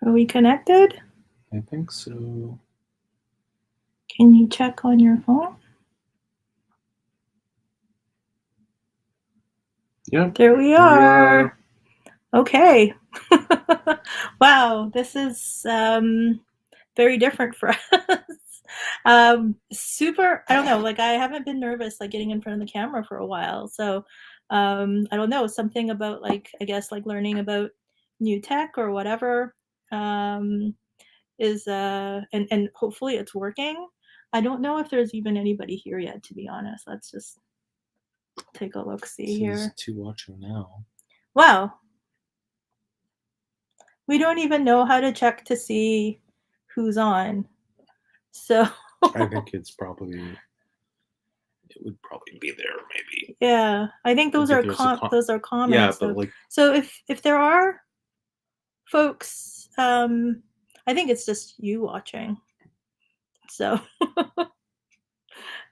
Are we connected? I think so. Can you check on your phone? Yeah. There we are. Okay. Wow, this is very different for us. Super, I don't know, like I haven't been nervous like getting in front of the camera for a while. So I don't know, something about like I guess like learning about new tech or whatever is and hopefully it's working. I don't know if there's even anybody here yet, to be honest. Let's just take a look, see here. There's 2 watching now. Wow. We don't even know how to check to see who's on. So I think it would probably be there maybe. yeah, I think those are those are comments. Yeah, so, but like so if there are folks, I think it's just you watching. So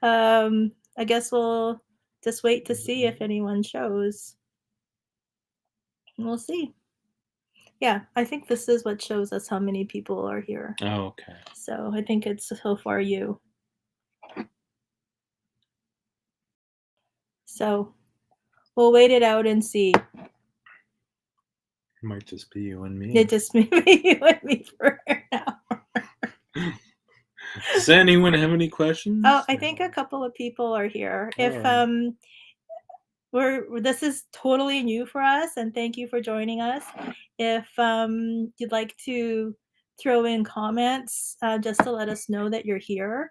I guess we'll just wait to see if anyone shows. We'll see. Yeah, I think this is what shows us how many people are here. Oh, okay. So I think it's so far you. So we'll wait it out and see. It might just be you and me. It just may be you and me for now. Does anyone have any questions? Oh, I think a couple of people are here. If this is totally new for us, and thank you for joining us. If you'd like to throw in comments just to let us know that you're here.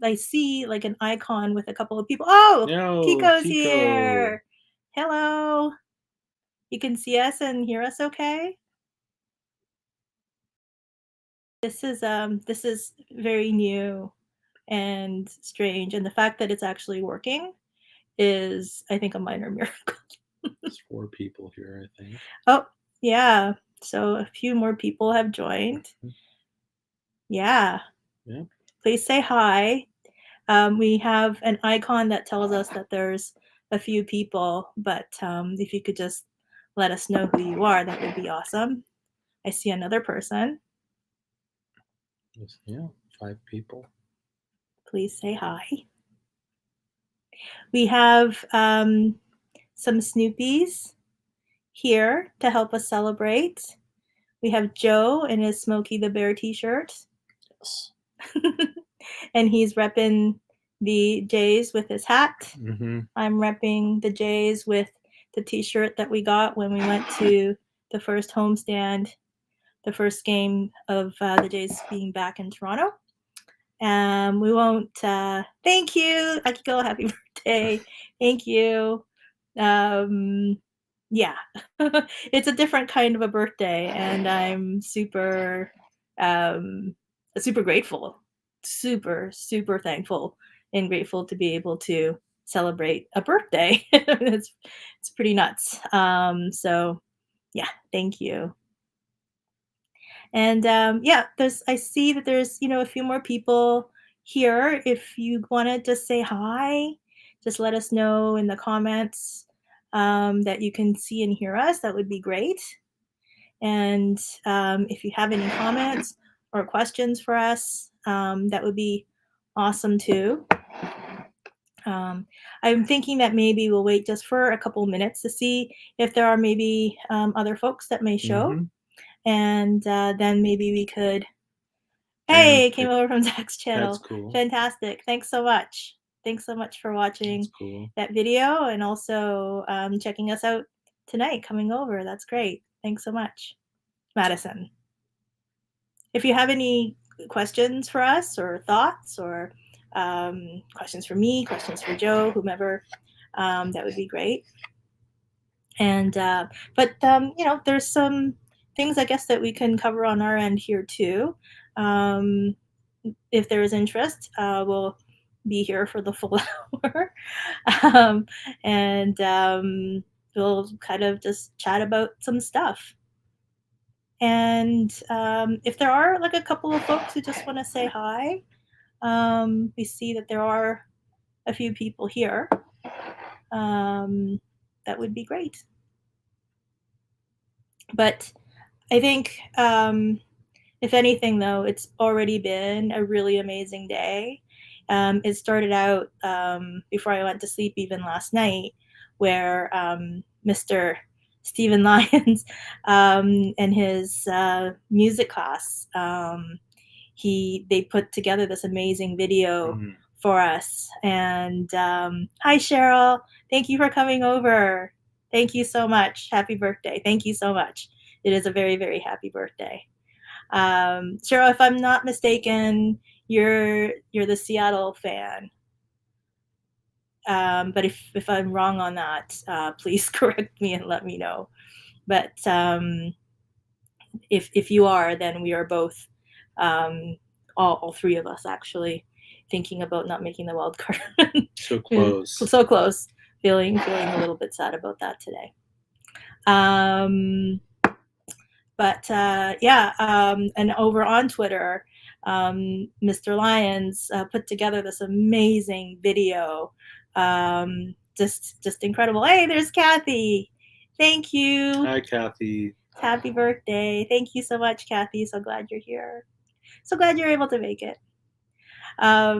I see like an icon with a couple of people. Oh, Kiko's here. Hello. You can see us and hear us okay? This is very new and strange, and the fact that it's actually working is, I think, a minor miracle. There's 4 people here, I think. Oh, yeah. So a few more people have joined. Yeah. Yeah. Please say hi. We have an icon that tells us that there's a few people, but if you could just let us know who you are, that would be awesome. I see another person. Yeah, 5 people. Please say hi. We have some Snoopies here to help us celebrate. We have Joe in his Smokey the Bear t-shirt. Yes. And he's repping the Jays with his hat. Mm-hmm. I'm repping the Jays with the t-shirt that we got when we went to the first homestand, the first game of the Jays being back in Toronto. We won't, thank you, Akiko, happy birthday. Thank you. Yeah, it's a different kind of a birthday, and I'm super grateful, super thankful and grateful to be able to celebrate a birthday. it's pretty nuts. So yeah, thank you. And yeah, I see that there's a few more people here. If you want to just say hi, just let us know in the comments that you can see and hear us. That would be great. And if you have any comments or questions for us, that would be awesome too. I'm thinking that maybe we'll wait just for a couple minutes to see if there are maybe other folks that may show. Mm-hmm. And then maybe we could. Hey, it came over from Zach's channel. That's cool. Fantastic. Thanks so much. Thanks so much for watching that video and also checking us out tonight, coming over. That's great. Thanks so much, Madison. If you have any questions for us or thoughts or questions for me, questions for Joe, whomever, that would be great. And but there's some things I guess that we can cover on our end here too. If there is interest, we'll be here for the full hour, and we'll kind of just chat about some stuff. And if there are like a couple of folks who just want to say hi, we see that there are a few people here. That would be great. But I think if anything, though, it's already been a really amazing day. It started out before I went to sleep, even last night, where Mr. Stephen Lyons and his music class, they put together this amazing video for us. And hi, Cheryl. Thank you for coming over. Thank you so much. Happy birthday. Thank you so much. It is a very, very happy birthday. Cheryl, if I'm not mistaken, you're the Seattle fan. But if I'm wrong on that, please correct me and let me know. But if you are, then we are both, all three of us actually, thinking about not making the wild card. So close. So close. Feeling a little bit sad about that today. But and over on Twitter, Mr. Lyons put together this amazing video. Just incredible. Hey, there's Kathy. Thank you. Hi, Kathy. Happy birthday. Thank you so much, Kathy. So glad you're here. So glad you're able to make it. I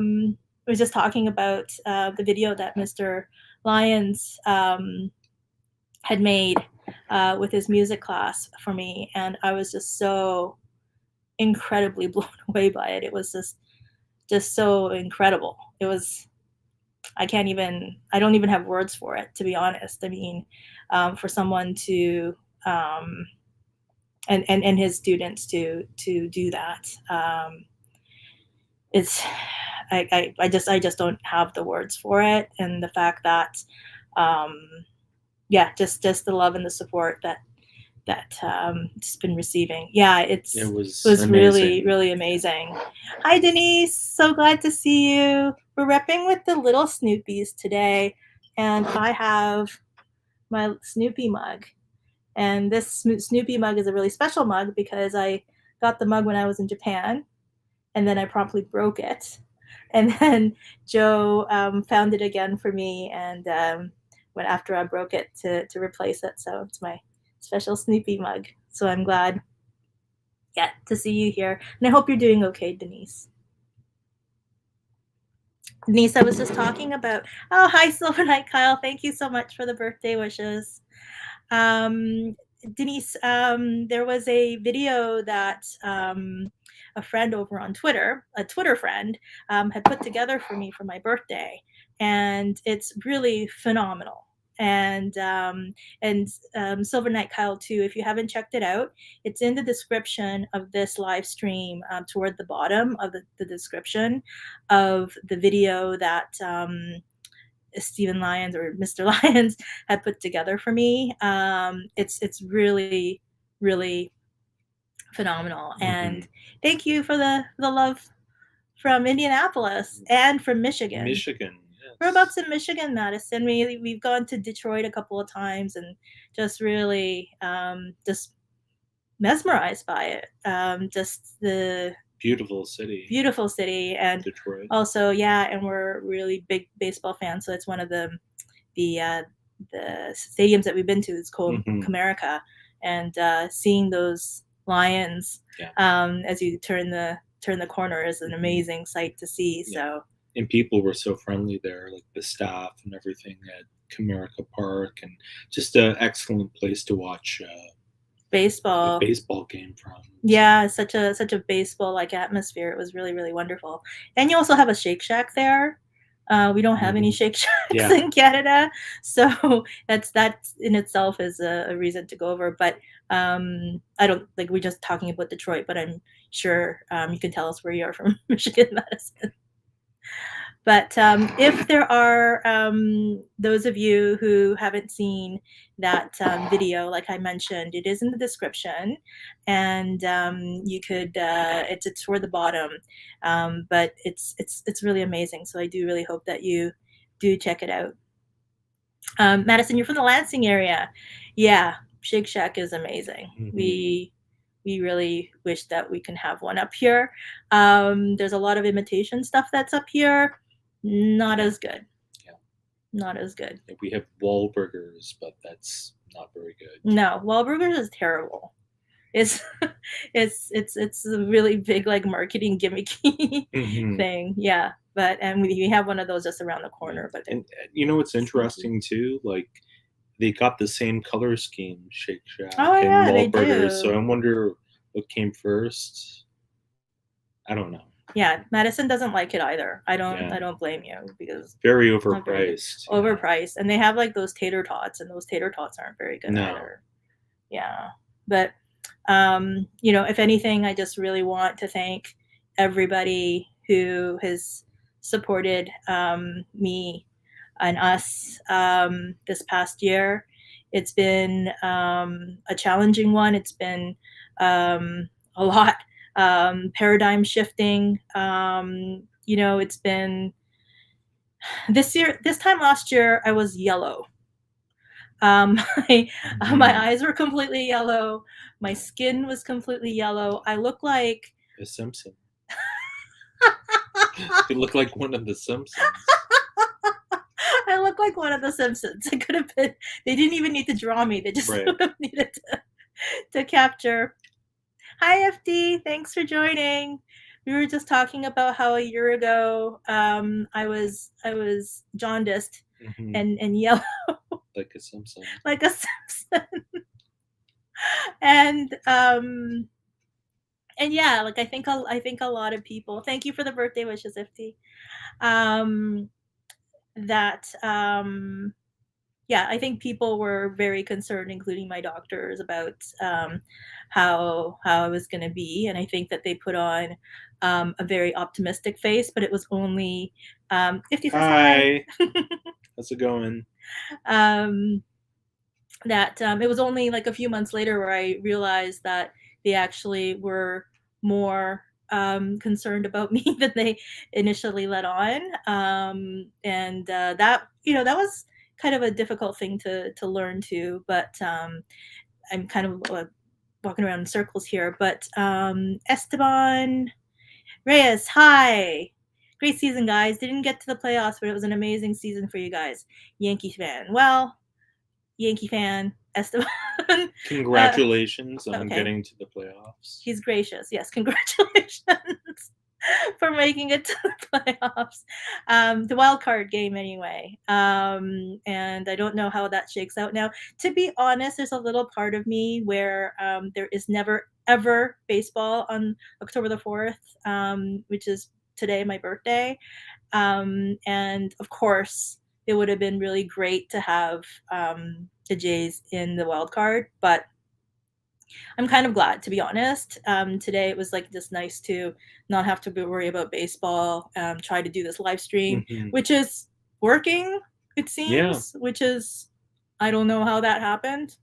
was just talking about the video that Mr. Lyons had made with his music class for me, and I was just so incredibly blown away by it. It was just so incredible. It was, I don't even have words for it, to be honest. I mean, for someone to and his students to do that, it's I just don't have the words for it. And the fact that just the love and the support that just been receiving. Yeah, it was really, really amazing. Hi, Denise. So glad to see you. We're repping with the little Snoopies today, and I have my Snoopy mug. And this Snoopy mug is a really special mug because I got the mug when I was in Japan, and then I promptly broke it. And then Joe found it again for me, and went after I broke it to replace it. So it's my special Snoopy mug. So I'm glad, to see you here. And I hope you're doing okay, Denise. Denise, I was just talking about, oh, hi, Silver Night Kyle. Thank you so much for the birthday wishes. Denise, there was a video that a friend over on Twitter, a Twitter friend, had put together for me for my birthday, and it's really phenomenal. And Silver Night Kyle too. If you haven't checked it out, it's in the description of this live stream, toward the bottom of the description of the video that Stephen Lyons or Mr. Lyons had put together for me. It's really, really phenomenal. And thank you for the love from Indianapolis and from Michigan. Michigan. Yes. Whereabouts in Michigan, Madison? We've gone to Detroit a couple of times and just really just mesmerized by it. Just the beautiful city, and Detroit. Also, and we're really big baseball fans, so it's one of the stadiums that we've been to is called Comerica, and seeing those Lions as you turn the corner is an amazing sight to see. So, and people were so friendly there, like the staff and everything at Comerica Park, and just an excellent place to watch baseball game from. Yeah, such a baseball like atmosphere. It was really, really wonderful. And you also have a Shake Shack there. We don't have any Shake Shacks in Canada, so that in itself is a reason to go over. But I don't like, we're just talking about Detroit, but I'm sure you can tell us where you are from, Michigan, Madison. But if there are those of you who haven't seen that video, like I mentioned, it is in the description, and you could it's toward the bottom, but it's really amazing. So I do really hope that you do check it out. Madison, you're from the Lansing area. Yeah, Shake Shack is amazing. We really wish that we can have one up here. There's a lot of imitation stuff that's up here. Not as good. Not as good. We have Wahlburgers, but that's not very good. No, Wahlburgers is terrible. It's it's a really big like marketing gimmicky Hmm. thing. Yeah, but and we have one of those just around the Yeah. corner, but they're And you know what's stinky. interesting too? Like they got the same color scheme, Shake Shack Oh and yeah, they Wahlburgers. So I do. wonder what came first. I don't know. Yeah, Madison doesn't like it either. Yeah. I don't blame you because Very it's not very good. overpriced. Yeah. Overpriced, and they have like those tater tots, and those tater tots aren't very good No. either. Yeah, but you know, if anything, I just really want to thank everybody who has supported me and us this past year. It's been a challenging one. It's been a lot paradigm shifting. You know, it's been this year. This time last year, I was yellow. My Hmm. my eyes were completely yellow. My Yeah. skin was completely yellow. I look like A Simpson. You look like one of the Simpsons. I look like one of the Simpsons. It could have been. They didn't even need to draw me. They just Right. would have needed to capture. Hi, FD. Thanks for joining. We were just talking about how a year ago I was jaundiced Hmm. and yellow Like a Simpson. like a Simpson. And yeah, like I think a lot of people. Thank you for the birthday wishes, FD. Um, that yeah, I think people were very concerned, including my doctors, about how I was going to be, and I think that they put on a very optimistic face, but it was only 50 says hi. Hi. How's it going? um, that it was only like a few months later where I realized that they actually were more concerned about me than they initially let on, and that you know that was kind of a difficult thing to learn too. But I'm kind of walking around in circles here. But Esteban Reyes, hi. Great season, guys. Didn't get to the playoffs, but it was an amazing season for you guys. Yankee fan. Well, Yankee fan, Esteban. uh, Congratulations on okay, getting to the playoffs. he's gracious. Yes, congratulations for making it to the playoffs. The wild card game, anyway. And I don't know how that shakes out now. To be honest, there's a little part of me where there is never ever baseball on October the 4th, which is today, my birthday. And of course, it would have been really great to have the Jays in the wild card, but I'm kind of glad, to be honest. Today it was like just nice to not have to worry about baseball. Try to do this live stream, Hmm. which is working, it Yeah. seems. Which is, I don't know how that happened.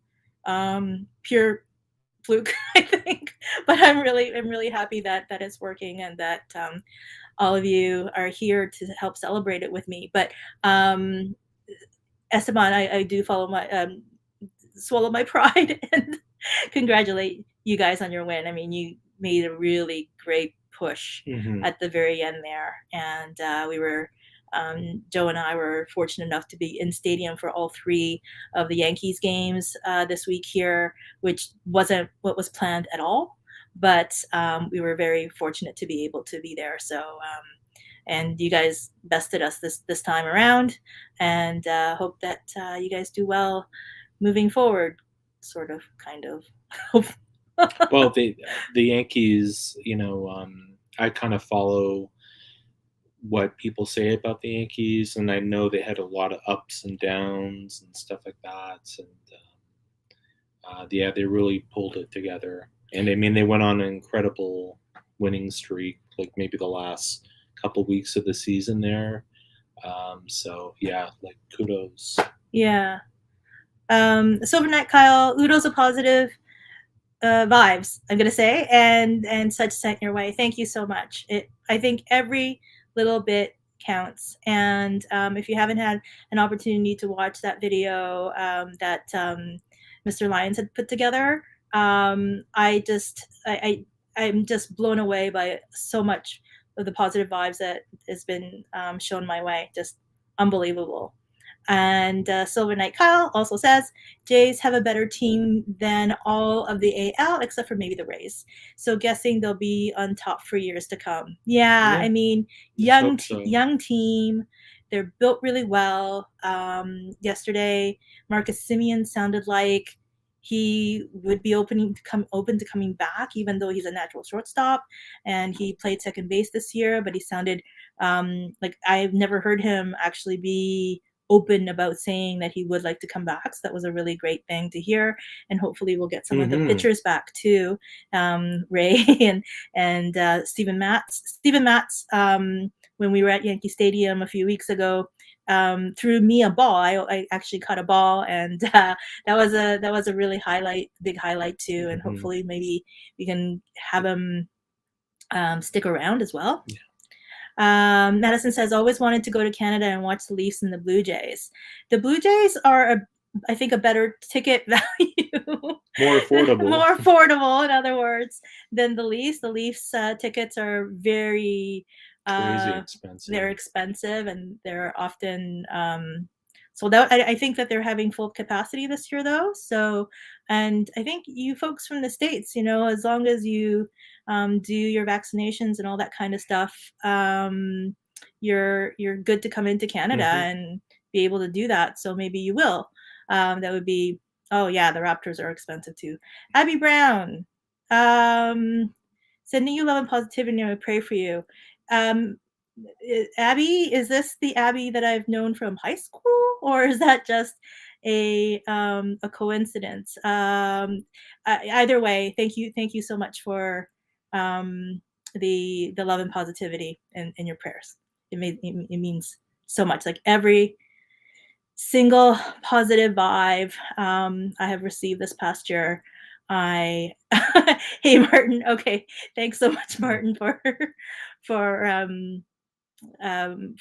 Pure fluke, I think. But I'm really happy that it's working and that all of you are here to help celebrate it with me. But um, Esteban, I do follow my swallow my pride and congratulate you guys on your win. I mean, you made a really great push Hmm. at the very end there, and we were. Joe and I were fortunate enough to be in stadium for all three of the Yankees games this week here, which wasn't what was planned at all. But we were very fortunate to be able to be there. So and you guys bested us this time around, and hope that you guys do well moving forward. Sort of, kind of. Well, the Yankees, I kind of follow what people say about the Yankees, and I know they had a lot of ups and downs and stuff like that. And yeah, they really pulled it together. And I mean, they went on an incredible winning streak, like maybe the last couple weeks of the season there. So yeah, like kudos. Yeah. Silver Knight Kyle, Udo's a positive vibes, I'm gonna say, and such sent your way. Thank you so much. I think every little bit counts. And if you haven't had an opportunity to watch that video that Mr. Lyons had put together, I'm just blown away by so much of the positive vibes that has been shown my way. Just unbelievable. And Silver Knight Kyle also says Jays have a better team than all of the AL except for maybe the Rays. So guessing they'll be on top for years to come. Yeah, I mean, young team. They're built really well. Yesterday, Marcus Simeon sounded like he would be open to coming back, even though he's a natural shortstop, and he played second base this year. But he sounded like I've never heard him actually be open about saying that he would like to come back. So that was a really great thing to hear. And hopefully we'll get some of the pitchers back too. Ray and Stephen Matz. Stephen Matz, when we were at Yankee Stadium a few weeks ago, threw me a ball. I actually caught a ball, and that was a really big highlight too. And hopefully maybe we can have him stick around as well. Yeah. Madison says, always wanted to go to Canada and watch the Leafs and the Blue Jays. The Blue Jays are, I think, a better ticket value. More affordable, in other words, than the Leafs. The Leafs tickets are very crazy expensive. They're expensive, and they're often sold out. I think that they're having full capacity this year, though. So, and I think you folks from the States, as long as you do your vaccinations and all that kind of stuff, you're good to come into Canada and be able to do that. So maybe you will. That would be. Oh yeah, the Raptors are expensive too. Abby Brown, sending you love and positivity, and I pray for you. Abby, is this the Abby that I've known from high school, or is that just a coincidence? Either way, thank you so much for the love and positivity in your prayers. It means so much. Like every single positive vibe I have received this past year. Hey Martin, okay, thanks so much, Martin, for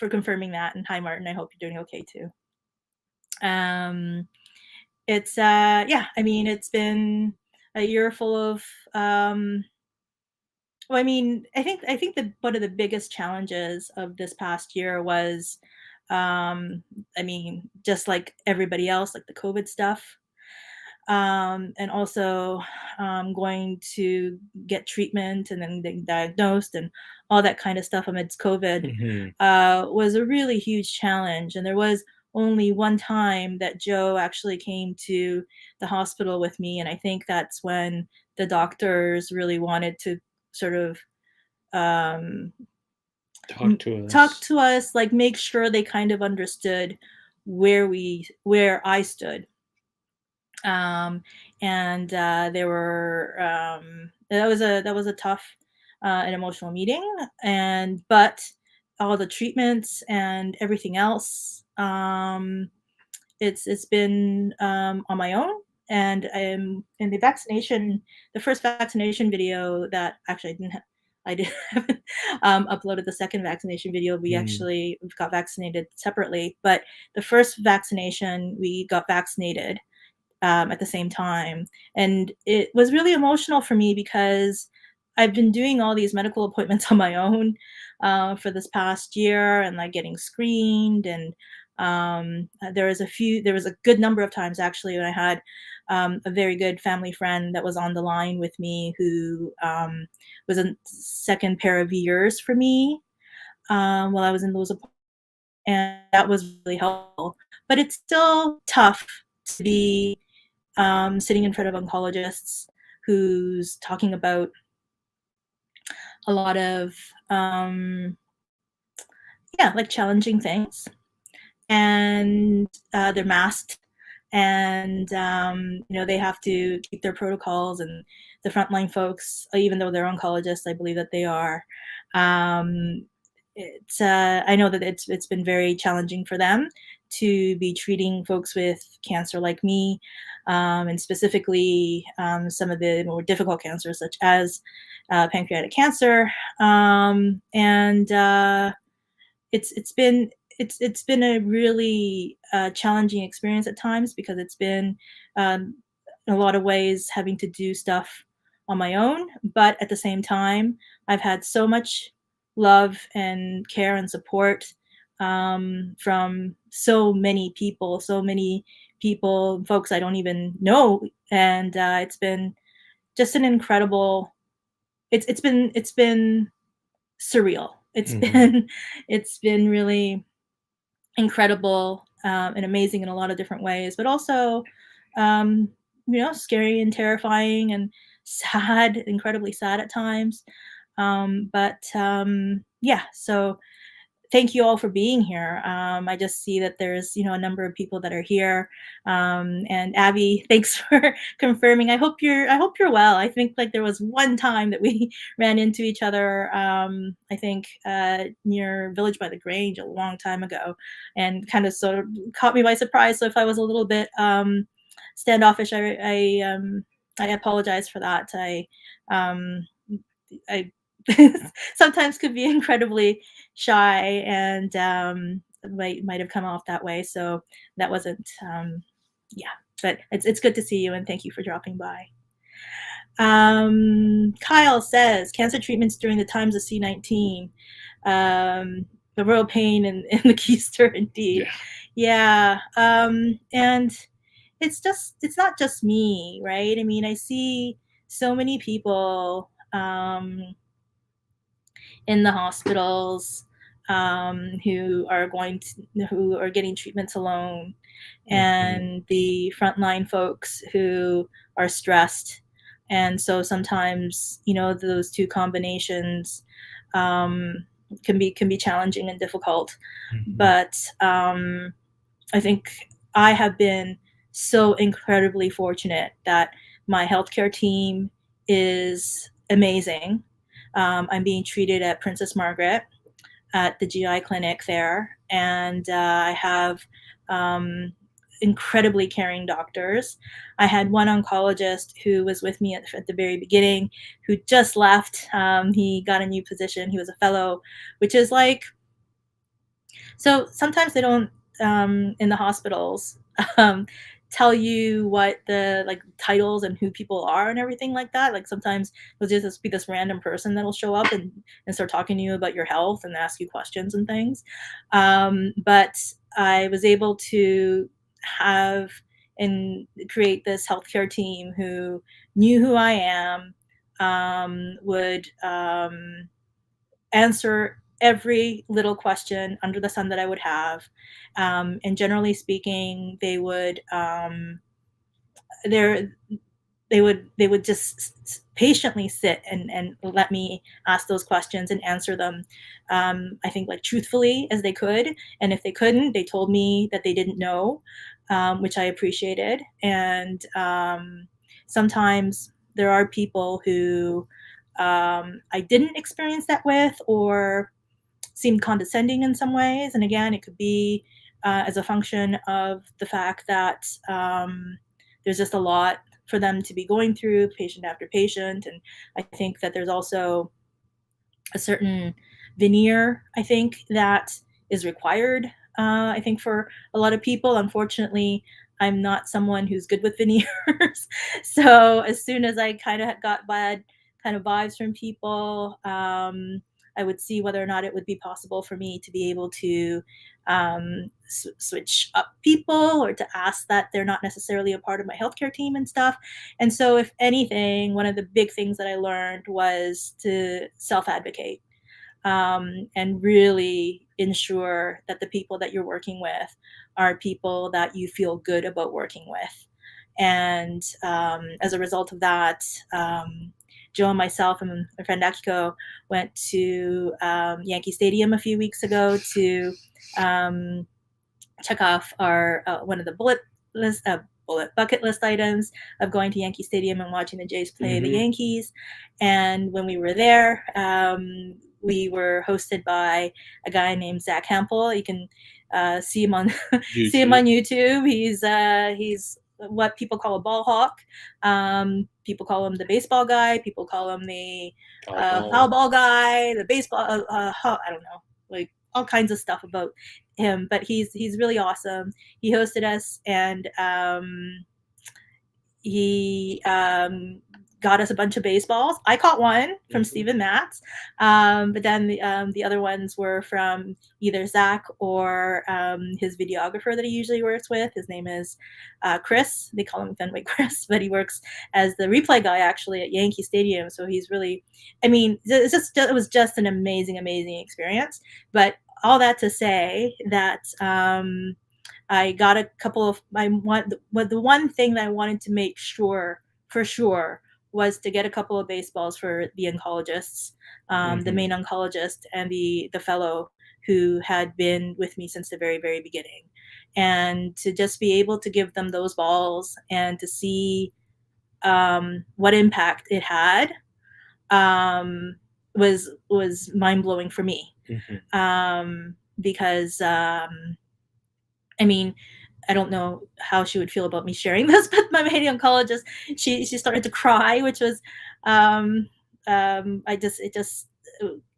confirming that. And hi Martin, I hope you're doing okay too. It's yeah, I mean, it's been a year full of well, I mean, I think that one of the biggest challenges of this past year was I mean, just like everybody else, like the COVID stuff. And also going to get treatment and then getting diagnosed and all that kind of stuff amidst COVID was a really huge challenge. And there was only one time that Joe actually came to the hospital with me, and I think that's when the doctors really wanted to sort of talk to us, like make sure they kind of understood where I stood. And there were that was a tough and emotional meeting, but all the treatments and everything else, it's been on my own. And I'm in the first vaccination video that actually I haven't uploaded the second vaccination video. We actually got vaccinated separately, but the first vaccination we got vaccinated at the same time. And it was really emotional for me because I've been doing all these medical appointments on my own for this past year, and like getting screened. And there was a good number of times actually when I had a very good family friend that was on the line with me who was a second pair of ears for me while I was in those appointments. And that was really helpful. But it's still tough to be sitting in front of oncologists who's talking about a lot of like challenging things, and they're masked, and they have to keep their protocols. And the frontline folks, even though they're oncologists, I believe that they are. I know that it's been very challenging for them to be treating folks with cancer like me, and specifically some of the more difficult cancers such as pancreatic cancer. And it's been a really challenging experience at times, because it's been in a lot of ways having to do stuff on my own, but at the same time I've had so much love and care and support from so many people, folks I don't even know, and it's been just an incredible. It's been surreal. It's been really incredible and amazing in a lot of different ways, but also, um, scary and terrifying and sad, incredibly sad at times. But yeah, so thank you all for being here. I just see that there's, a number of people that are here. And Abby, thanks for confirming. I hope you're well. I think like there was one time that we ran into each other. I think near Village by the Grange a long time ago, and kind of sort of caught me by surprise. So if I was a little bit standoffish, I apologize for that. I sometimes could be incredibly shy and might have come off that way. So that wasn't yeah, but it's good to see you and thank you for dropping by. Kyle says cancer treatments during the times of C19. The real pain in the keister indeed. Yeah. And it's not just me, right? I mean, I see so many people in the hospitals who are getting treatments alone, and the frontline folks who are stressed. And so sometimes, those two combinations can be challenging and difficult. But I think I have been so incredibly fortunate that my healthcare team is amazing. I'm being treated at Princess Margaret at the GI clinic there, and I have incredibly caring doctors. I had one oncologist who was with me at the very beginning, who just left. He got a new position. He was a fellow, which is like, so sometimes they don't in the hospitals um, tell you what the like titles and who people are and everything like that. Like sometimes there'll just be this random person that'll show up and start talking to you about your health and ask you questions and things. But I was able to have and create this healthcare team who knew who I am, would answer every little question under the sun that I would have. And generally speaking, they're, they would just patiently sit and let me ask those questions and answer them. I think like truthfully as they could. And if they couldn't, they told me that they didn't know, which I appreciated. And sometimes there are people who I didn't experience that with, or seemed condescending in some ways. And again, it could be as a function of the fact that there's just a lot for them to be going through, patient after patient. And I think that there's also a certain veneer, I think, that is required, I think, for a lot of people. Unfortunately, I'm not someone who's good with veneers. So as soon as I kind of got bad kind of vibes from people, I would see whether or not it would be possible for me to be able to switch up people, or to ask that they're not necessarily a part of my healthcare team and stuff. And so, if anything, one of the big things that I learned was to self-advocate, and really ensure that the people that you're working with are people that you feel good about working with. And as a result of that, Joe and myself and my friend Akiko went to Yankee Stadium a few weeks ago to check off our one of the bullet bucket list items of going to Yankee Stadium and watching the Jays play the Yankees. And when we were there, we were hosted by a guy named Zach Hempel. You can see him on see him on YouTube. He's what people call a ball hawk. People call him the baseball guy. People call him the foul ball guy. The baseball. I don't know, like all kinds of stuff about him. But he's really awesome. He hosted us, and he got us a bunch of baseballs. I caught one from Stephen Matz, but then the other ones were from either Zach or his videographer that he usually works with. His name is Chris. They call him Fenway Chris, but he works as the replay guy actually at Yankee Stadium. So he's really, I mean, it was just an amazing experience. But all that to say that I got a couple of, the one thing that I wanted to make sure, for sure, was to get a couple of baseballs for the oncologists, the main oncologist and the fellow who had been with me since the very beginning. And to just be able to give them those balls and to see what impact it had was mind-blowing for me. Because I mean, I don't know how she would feel about me sharing this, but my main oncologist, she started to cry, which was, it just,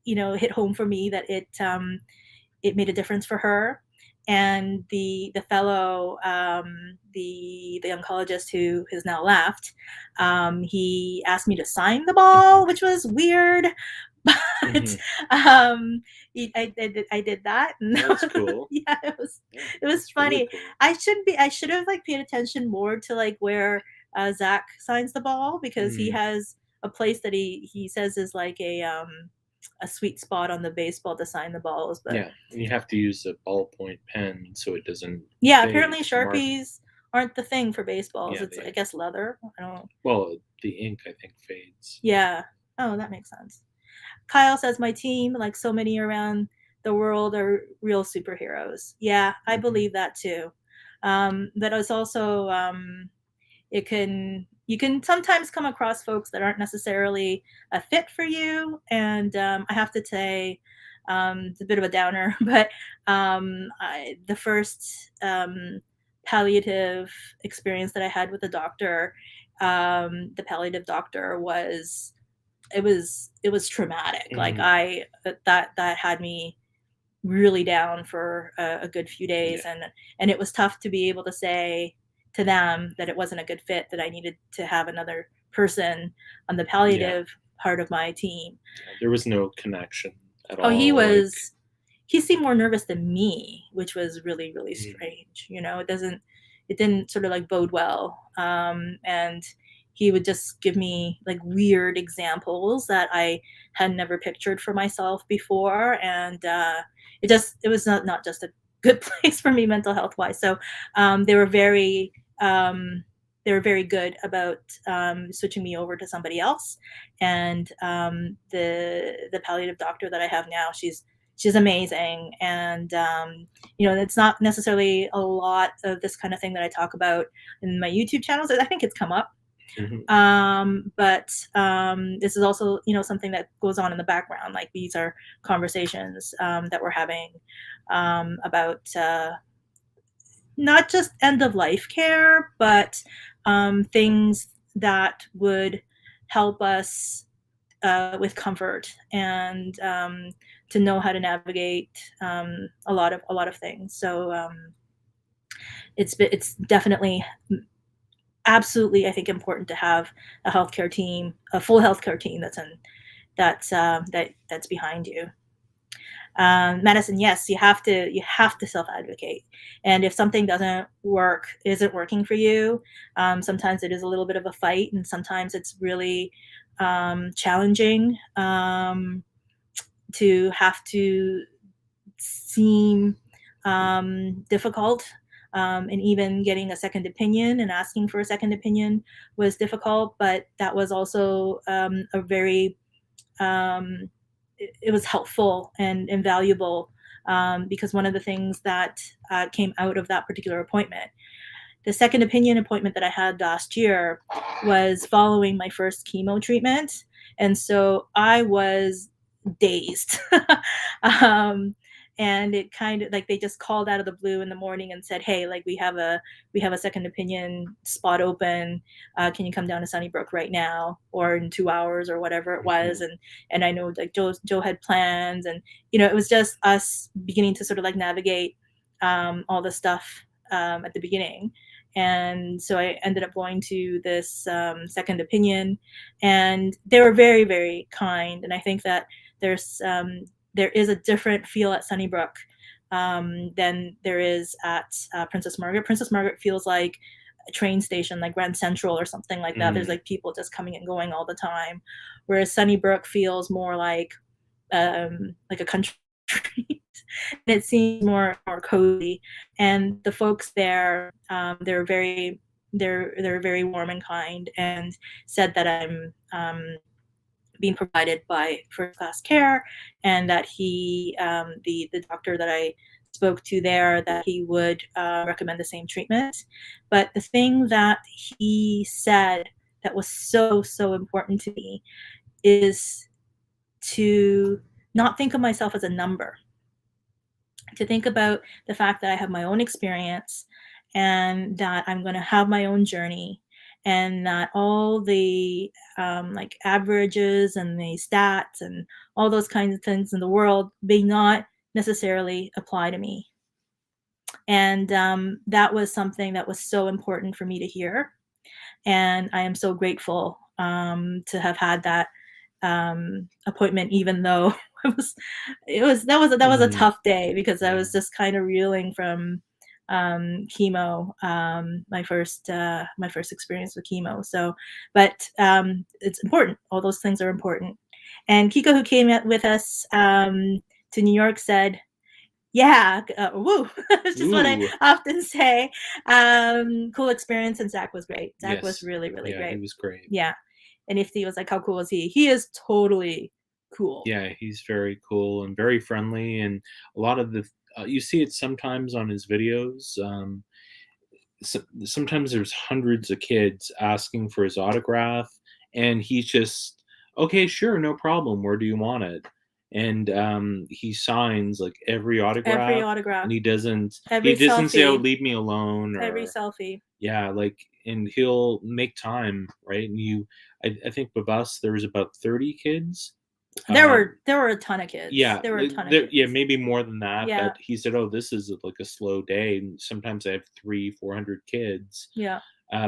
hit home for me that it made a difference for her. And the fellow, the oncologist who has now left, he asked me to sign the ball, which was weird, but I did that. And that's cool. Yeah, it was funny. Really cool. I should have like paid attention more to like where Zach signs the ball, because he has a place that he says is like a sweet spot on the baseball to sign the balls. But yeah, and you have to use a ballpoint pen so it doesn't. Yeah, apparently Sharpies aren't the thing for baseballs. It's I guess leather. I don't know. Well, the ink I think fades. Yeah. Oh, that makes sense. Kyle says my team, like so many around the world, are real superheroes. Yeah, I believe that too. But it's also you can sometimes come across folks that aren't necessarily a fit for you. And I have to say, it's a bit of a downer, but the first palliative experience that I had with the doctor, the palliative doctor, was traumatic. Like that had me really down for a good few days. And it was tough to be able to say to them that it wasn't a good fit, that I needed to have another person on the palliative part of my team. There was no connection at all. Oh, he seemed more nervous than me, which was really strange. It didn't sort of like bode well. And he would just give me like weird examples that I had never pictured for myself before. And it was not just a good place for me mental health wise. So they were very good about switching me over to somebody else. And the palliative doctor that I have now, she's amazing. And it's not necessarily a lot of this kind of thing that I talk about in my YouTube channels. I think it's come up. But this is also something that goes on in the background. Like, these are conversations that we're having about not just end of life care, but things that would help us with comfort, and to know how to navigate a lot of things. So it's definitely absolutely, I think, important to have a healthcare team, a full healthcare team that's behind you. Medicine, yes, you have to self-advocate. And if something isn't working for you, sometimes it is a little bit of a fight, and sometimes it's really challenging to have to seem difficult. And even getting a second opinion and asking for a second opinion was difficult, but that was also a very it was helpful and invaluable, because one of the things that came out of that particular appointment, the second opinion appointment that I had last year, was following my first chemo treatment. And so I was dazed. And it kind of like, they just called out of the blue in the morning and said, hey, like, we have a second opinion spot open. Can you come down to Sunnybrook right now, or in 2 hours, or whatever it was? And I know like Joe had plans, and it was just us beginning to sort of like navigate all the stuff at the beginning. And so I ended up going to this second opinion, and they were very, very kind. And I think that there is a different feel at Sunnybrook than there is at Princess Margaret. Princess Margaret feels like a train station, like Grand Central or something like that. There's like people just coming and going all the time, whereas Sunnybrook feels more like a country. And it seems more cozy, and the folks there, they're very warm and kind, and said that I'm being provided by first class care, and that he the doctor that I spoke to there, that he would recommend the same treatment. But the thing that he said that was so important to me is to not think of myself as a number, to think about the fact that I have my own experience, and that I'm going to have my own journey, and that all the like averages and the stats and all those kinds of things in the world may not necessarily apply to me. And that was something that was so important for me to hear. And I am so grateful to have had that appointment, even though that was a tough day, because I was just kind of reeling from chemo, my first experience with chemo. So, but it's important. All those things are important. And Kiko, who came with us to New York, said, yeah, woo. It's just what I often say. Cool experience, and Zach was great. Zach was really, really great. He was great. Yeah. And Ifti was like, how cool is he? He is totally cool. Yeah, he's very cool and very friendly, and a lot of the you see it sometimes on his videos. Sometimes there's hundreds of kids asking for his autograph, and he's just, okay, sure, no problem. Where do you want it? And he signs like every autograph, and he doesn't say, "Oh, leave me alone," or every selfie. Yeah, like, and he'll make time, right? And I think with us there was about 30 kids. There were a ton of kids. Yeah, there were a ton of kids. Yeah, maybe more than that. Yeah. But he said, "Oh, this is like a slow day, and sometimes I have 300-400 kids." Yeah.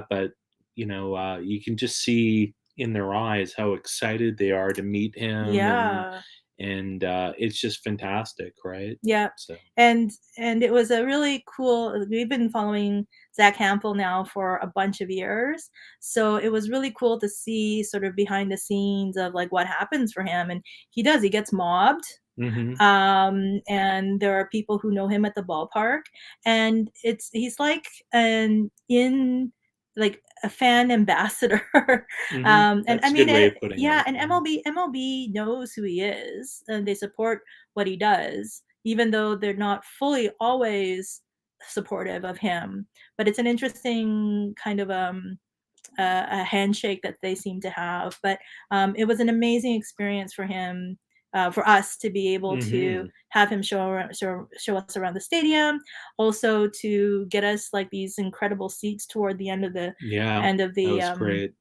But you can just see in their eyes how excited they are to meet him. Yeah. And it's just fantastic, right? Yeah. So. And it was a really cool. We've been following Zach Hampel now for a bunch of years, so it was really cool to see sort of behind the scenes of like what happens for him. And he gets mobbed. And there are people who know him at the ballpark, and he's like a fan ambassador. And That's I mean, a good way of putting it. and MLB knows who he is, and they support what he does, even though they're not fully always supportive of him. But it's an interesting kind of a handshake that they seem to have. But it was an amazing experience for him, for us to be able to have him show us around the stadium, also to get us like these incredible seats toward the end of the that was great.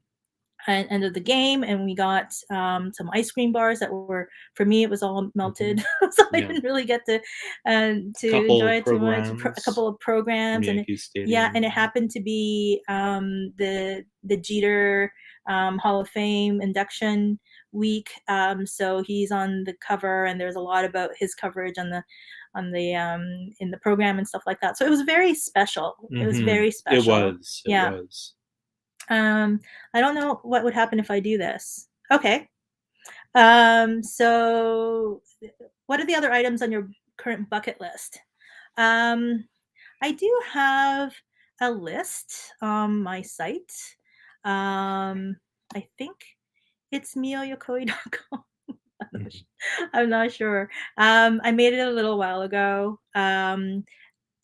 End of the game. And we got some ice cream bars that were, for me, it was all melted. So I didn't really get to enjoy it too much. A couple of programs, and and it happened to be the Jeter Hall of Fame induction week. So he's on the cover, and there's a lot about his coverage on the in the program and stuff like that. So it was very special. It was very special. It was. I don't know what would happen if I do this. Okay. So what are the other items on your current bucket list? I do have a list on my site. I think it's miyoyokoi.com. I'm not sure. I made it a little while ago.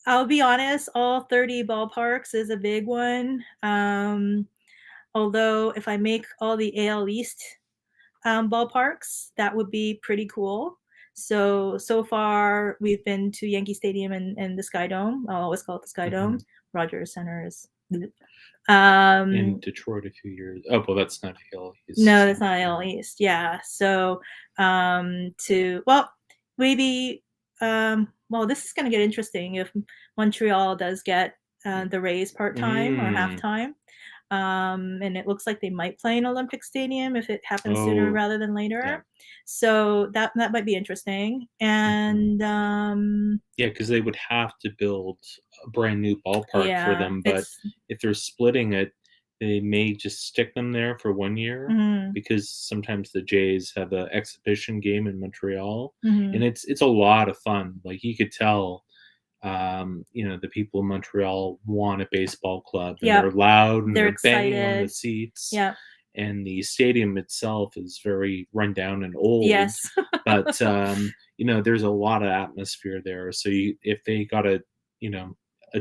I'll be honest, all 30 ballparks is a big one. Although if I make all the AL East ballparks, that would be pretty cool. So far we've been to Yankee Stadium and the Sky Dome. I'll always call it the Sky Dome. Rogers Center is. In Detroit a few years. Oh, well, that's not AL East. No, that's not AL East. Yeah. So maybe. Well, this is going to get interesting if Montreal does get the Rays part-time or half-time. And it looks like they might play in Olympic Stadium if it happens sooner rather than later. Yeah. So that might be interesting. And yeah, because they would have to build a brand new ballpark for them, but if they're splitting it, they may just stick them there for 1 year because sometimes the Jays have an exhibition game in Montreal, and it's a lot of fun. Like you could tell, the people in Montreal want a baseball club, and they're loud and they're banging on the seats. Yeah. And the stadium itself is very run down and old. Yes. But there's a lot of atmosphere there. So if they got a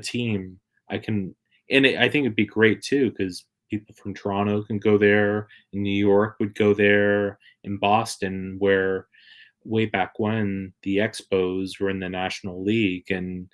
team, I think it'd be great too because people from Toronto can go there, and New York would go there, and Boston, where way back when the Expos were in the National League, and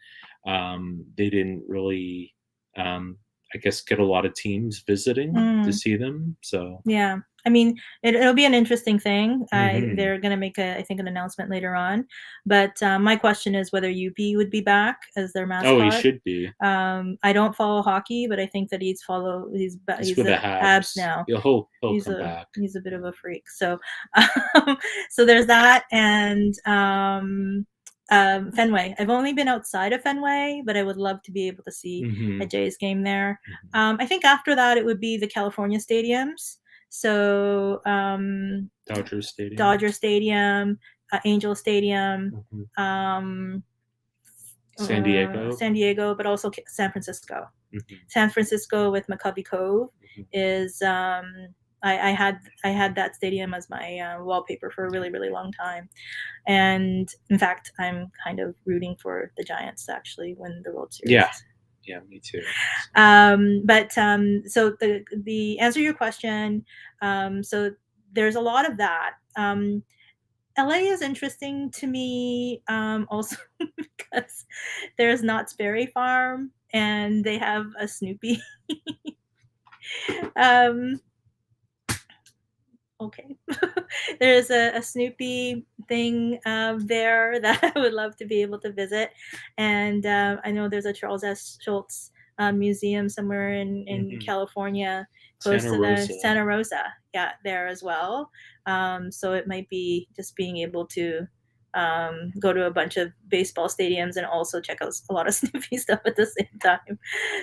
they didn't really, I guess, get a lot of teams visiting to see them. So yeah, I mean, it'll be an interesting thing. They're going to make I think, an announcement later on. But my question is whether UP would be back as their mascot. Oh, he should be. I don't follow hockey, but I think that he's with the Habs now. He'll come back. He's a bit of a freak. So, so there's that, and Fenway. I've only been outside of Fenway, but I would love to be able to see a Jays game there. I think after that it would be the California stadiums. So Dodger Stadium, Angel Stadium, San Diego, but also San Francisco. San Francisco with McCovey Cove is. I had that stadium as my wallpaper for a really, really long time. And in fact, I'm kind of rooting for the Giants to actually win the World Series. Yeah, me too. But so the answer to your question, so there's a lot of that. LA is interesting to me also because there's Knott's Berry Farm and they have a Snoopy. Okay. There's a Snoopy thing there that I would love to be able to visit. And I know there's a Charles S. Schultz museum somewhere in California, close to the Santa Rosa, there as well. So it might be just being able to go to a bunch of baseball stadiums and also check out a lot of Snoopy stuff at the same time.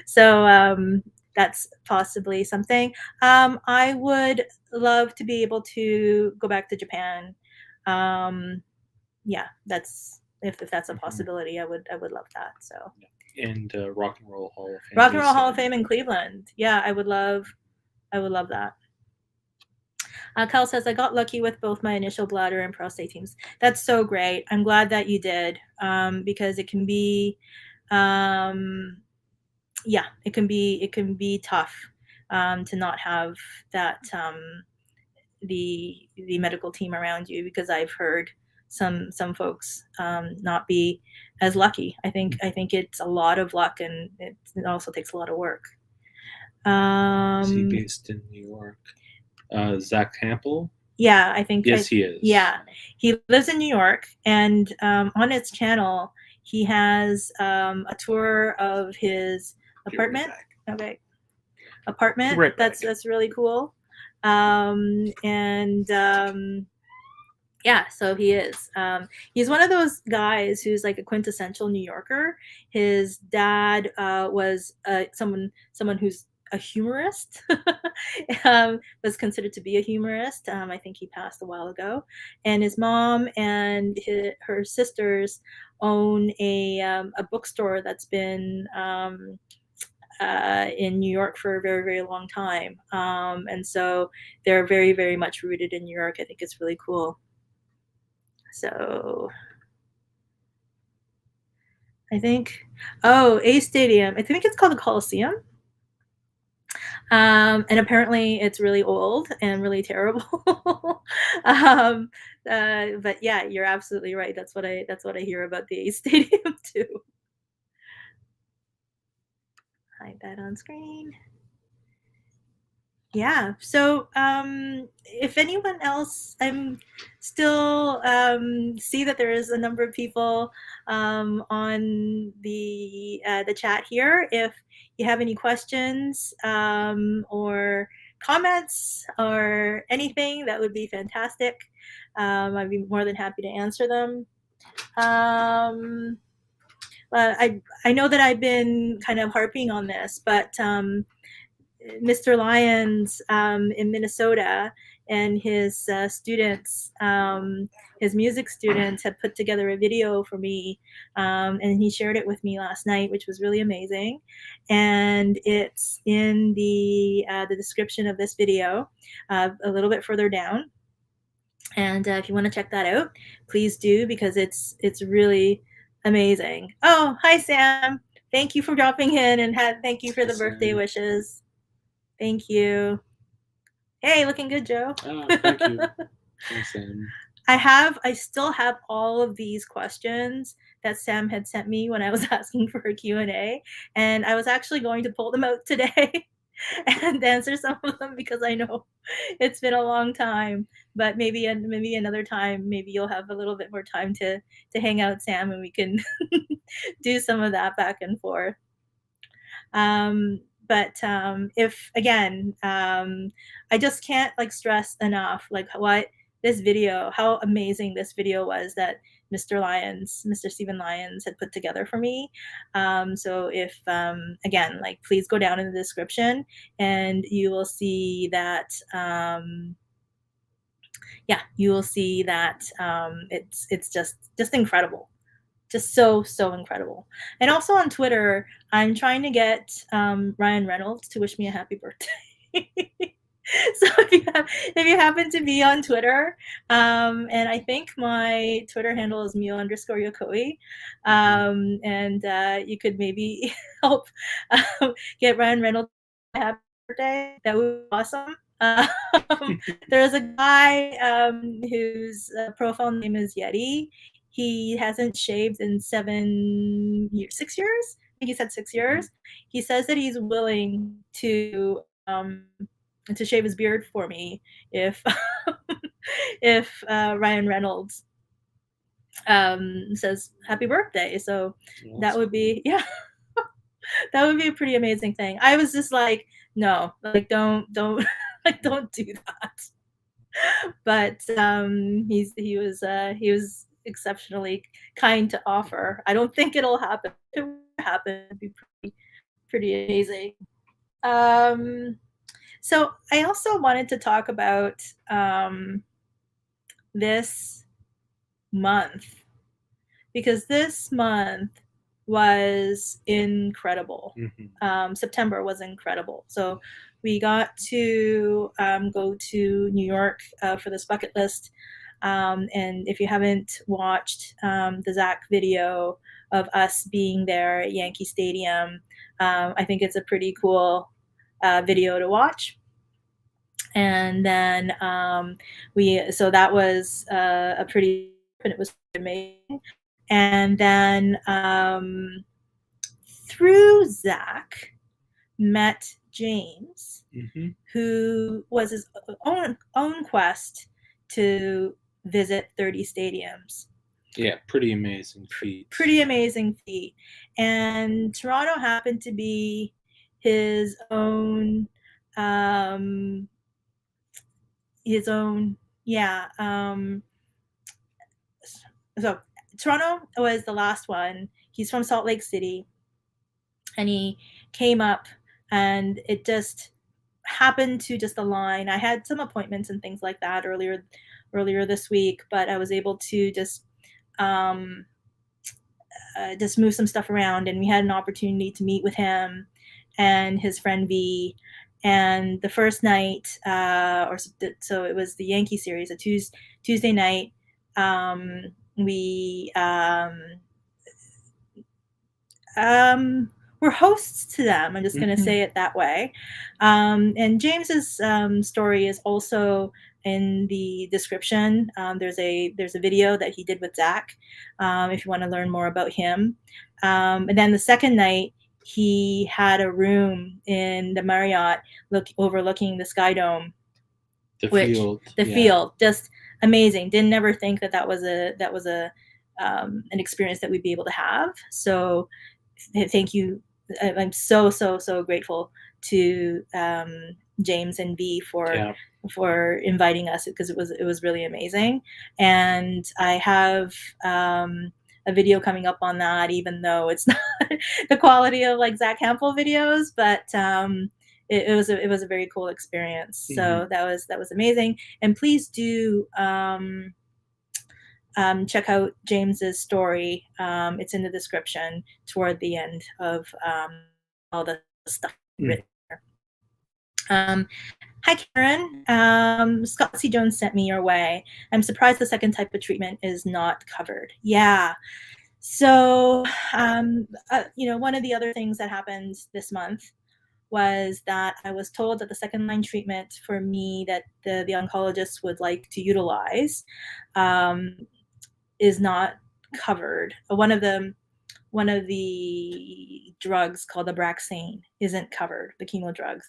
So that's possibly something. I would love to be able to go back to Japan. That's if that's a possibility. I would love that. So. And Rock and Roll Hall of Fame. Rock and Roll Hall of Fame in Cleveland. Yeah, I would love that. Cal says, I got lucky with both my initial bladder and prostate teams. That's so great. I'm glad that you did because it can be, it can be tough to not have that the medical team around you, because I've heard some folks not be as lucky. I think it's a lot of luck, and it also takes a lot of work. Is he based in New York? Zach Campbell? Yeah, I think. Yes, he is. Yeah, he lives in New York, and on his channel, he has a tour of his apartment. Okay, apartment. Right, that's really cool. Yeah, so he is. He's one of those guys who's like a quintessential New Yorker. His dad was someone who's a humorist, was considered to be a humorist. I think he passed a while ago. And his mom and her sisters own a bookstore that's been in New York for a very, very long time. And so they're very, very much rooted in New York. I think it's really cool. So I think, A Stadium, I think it's called the Coliseum. And apparently it's really old and really terrible. But yeah, you're absolutely right. That's what I hear about the A Stadium too. Hide that on screen. Yeah. So if anyone else, I'm still see that there is a number of people on the chat here. If you have any questions or comments or anything, that would be fantastic. I'd be more than happy to answer them. I know that I've been kind of harping on this, but Mr. Lyons in Minnesota and his students, his music students, had put together a video for me, and he shared it with me last night, which was really amazing. And it's in the description of this video, a little bit further down. And if you want to check that out, please do, because it's really amazing. Oh, hi Sam! Thank you for dropping in, and thank you for the birthday wishes. Thank you. Hey, looking good, Joe. Thank you. Thanks, Sam. I still have all of these questions that Sam had sent me when I was asking for a Q&A, and I was actually going to pull them out today and answer some of them, because I know it's been a long time. But maybe another time, maybe you'll have a little bit more time to hang out, Sam, and we can do some of that back and forth. But if again, I just can't like stress enough like how amazing this video was that Mr. Stephen Lyons had put together for me. So if again, like, please go down in the description and you will see that. Yeah, you will see that it's just incredible, just so incredible. And also on Twitter, I'm trying to get Ryan Reynolds to wish me a happy birthday. So if you happen to be on Twitter, and I think my Twitter handle is Mio_Yokoi, and you could maybe help get Ryan Reynolds a happy birthday, that would be awesome. There's a guy whose profile name is Yeti. He hasn't shaved in 6 years. I think he said 6 years. He says that he's willing to shave his beard for me if if Ryan Reynolds says happy birthday. So that would be that would be a pretty amazing thing. I was just like, no, like don't like don't do that. But he was exceptionally kind to offer. I don't think it'll happen. If it would happen, it'd be pretty amazing. So I also wanted to talk about this month, because this month was incredible. September was incredible. So we got to go to New York for this bucket list. And if you haven't watched the Zach video of us being there at Yankee Stadium, I think it's a pretty cool video to watch. And then so that was a pretty, and it was amazing. And then through Zach, met James, who was his own quest to visit 30 stadiums. Yeah, pretty amazing feat. Pretty amazing feat. And Toronto happened to be his own yeah. So Toronto was the last one. He's from Salt Lake City, and he came up, and it just happened to just align. I had some appointments and things like that earlier this week, but I was able to just move some stuff around, and we had an opportunity to meet with him and his friend V. And the first night, so it was the Yankee series, a Tuesday night. We we're hosts to them. I'm just going to say it that way. And James's story is also in the description. There's a video that he did with Zach, if you want to learn more about him. And then the second night, he had a room in the Marriott overlooking the Sky Dome. The field. The field, just amazing. Didn't ever think that was an experience that we'd be able to have. So thank you. I'm so grateful to James and V for inviting us, because it was really amazing. And I have a video coming up on that, even though it's not the quality of like Zach Hampel videos, but it was a very cool experience. So that was amazing. And please do check out James's story. It's in the description toward the end of all the stuff written there. Hi, Karen. Scott C. Jones sent me your way. I'm surprised the second type of treatment is not covered. Yeah. So, one of the other things that happened this month was that I was told that the second line treatment for me that the oncologist would like to utilize is not covered. One of the drugs called Abraxane isn't covered, the chemo drugs.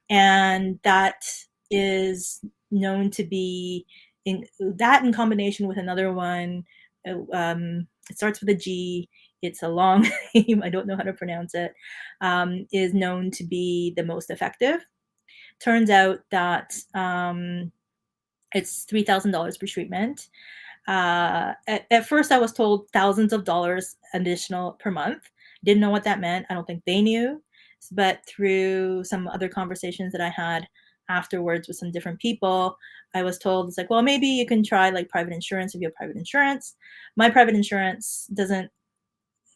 And that is known to be in combination with another one. It starts with a G. It's a long name. I don't know how to pronounce it. Is known to be the most effective. Turns out that it's $3,000 per treatment. At first, I was told thousands of dollars additional per month. Didn't know what that meant. I don't think they knew. But through some other conversations that I had afterwards with some different people, I was told, it's like, well, maybe you can try like private insurance if you have private insurance. My private insurance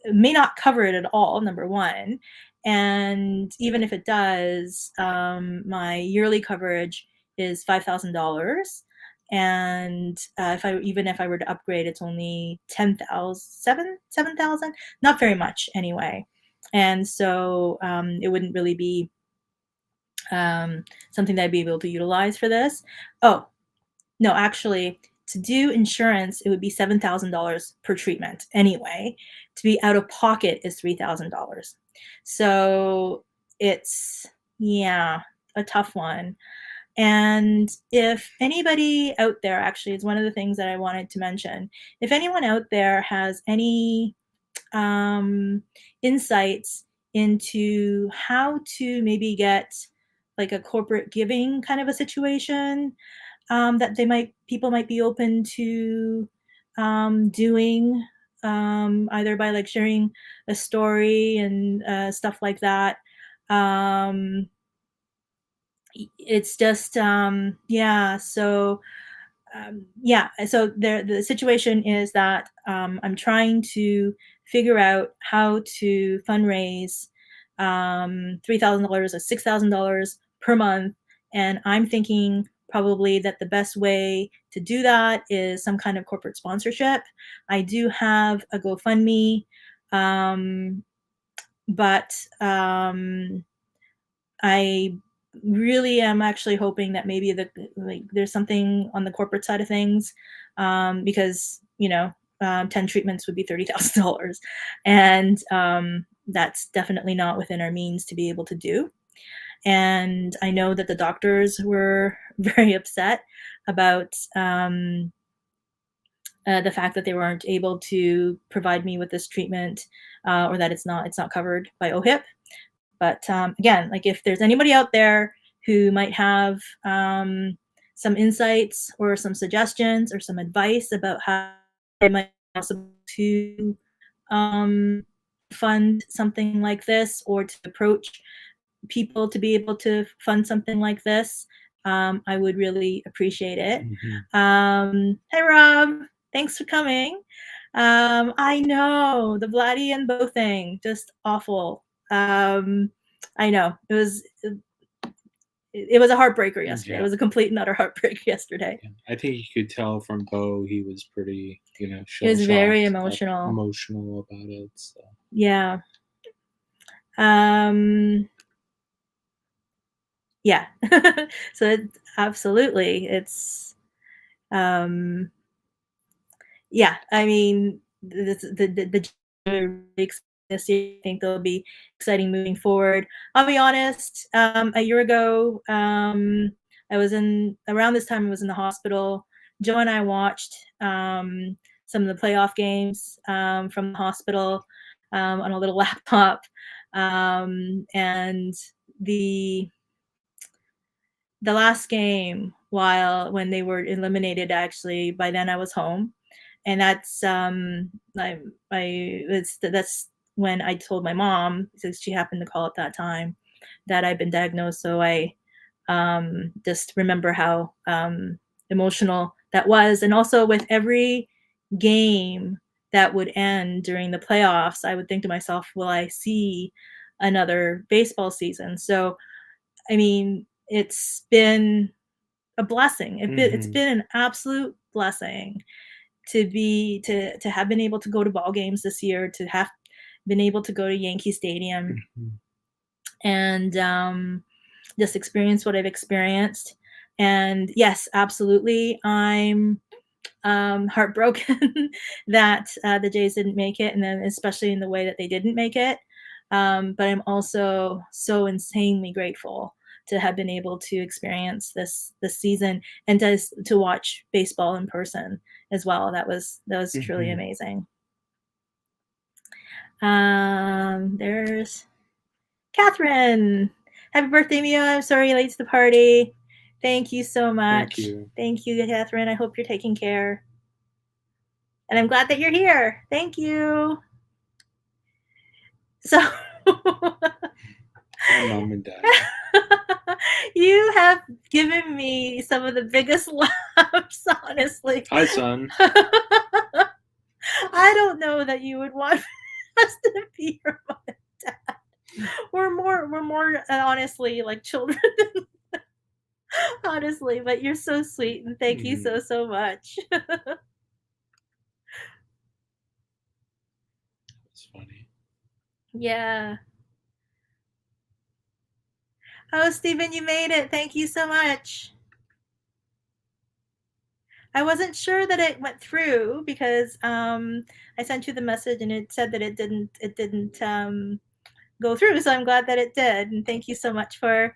may not cover it at all, number one. And even if it does, my yearly coverage is $5,000. And even if I were to upgrade, it's only 7,000, not very much anyway. And so it wouldn't really be something that I'd be able to utilize for this. Oh, no, actually, to do insurance, it would be $7,000 per treatment anyway. To be out of pocket is $3,000. So it's, yeah, a tough one. And if anybody out there, actually, it's one of the things that I wanted to mention. If anyone out there has any insights into how to maybe get like a corporate giving kind of a situation, that people might be open to doing, either by like sharing a story and stuff like that. It's just yeah. So so the situation is that I'm trying to figure out how to fundraise $3,000 or $6,000 per month, and I'm thinking probably that the best way to do that is some kind of corporate sponsorship. I do have a GoFundMe, but I really am actually hoping that maybe there's something on the corporate side of things, because 10 treatments would be $30,000, and that's definitely not within our means to be able to do. And I know that the doctors were very upset about the fact that they weren't able to provide me with this treatment, or that it's not covered by OHIP. But again, like if there's anybody out there who might have some insights or some suggestions or some advice about how they might be possible to fund something like this, or to approach people to be able to fund something like this, I would really appreciate it. Hi, Rob. Thanks for coming. I know the Vladdy and Bo thing, just awful. I know it was a heartbreaker yesterday. Yeah. It was a complete and utter heartbreak yesterday. Yeah. I think you could tell from Bo, he was pretty, he was very emotional about it. So. Yeah. Yeah. So absolutely, it's yeah. I mean, the this year. I think they'll be exciting moving forward. I'll be honest, a year ago, I was around this time I was in the hospital. Joe and I watched some of the playoff games from the hospital on a little laptop. And the last game, when they were eliminated, actually, by then I was home. And that's that's when I told my mom, since she happened to call at that time, that I'd been diagnosed. So I just remember how emotional that was. And also, with every game that would end during the playoffs, I would think to myself, will I see another baseball season? So, I mean, it's been a blessing. It's been an absolute blessing to have been able to go to ball games this year, to have been able to go to Yankee Stadium, and just experience what I've experienced. And yes, absolutely, I'm heartbroken that the Jays didn't make it, and then especially in the way that they didn't make it. But I'm also so insanely grateful to have been able to experience this season and to watch baseball in person as well. That was truly amazing. There's Catherine. Happy birthday, Mia. I'm sorry you're late to the party. Thank you so much. Thank you, Catherine. I hope you're taking care. And I'm glad that you're here. Thank you. So my mom and dad. You have given me some of the biggest laughs, honestly. Hi, son. I don't know that you would want us to be your mom and dad. We're more honestly like children. Honestly, but you're so sweet, and thank you so much. It's funny. Yeah. Oh, Stephen, you made it. Thank you so much. I wasn't sure that it went through because I sent you the message and it said that it didn't go through. So I'm glad that it did, and thank you so much for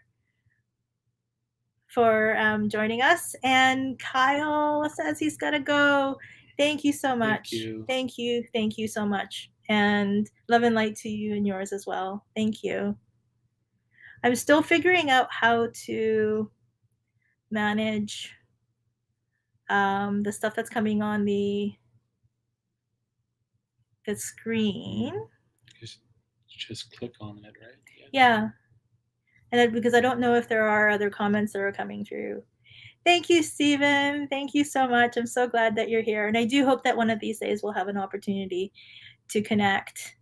joining us. And Kyle says he's got to go. Thank you so much. Thank you so much. And love and light to you and yours as well. Thank you. I'm still figuring out how to manage the stuff that's coming on the screen. Just click on it, right? Yeah. And because I don't know if there are other comments that are coming through. Thank you, Stephen. Thank you so much. I'm so glad that you're here. And I do hope that one of these days we'll have an opportunity to connect.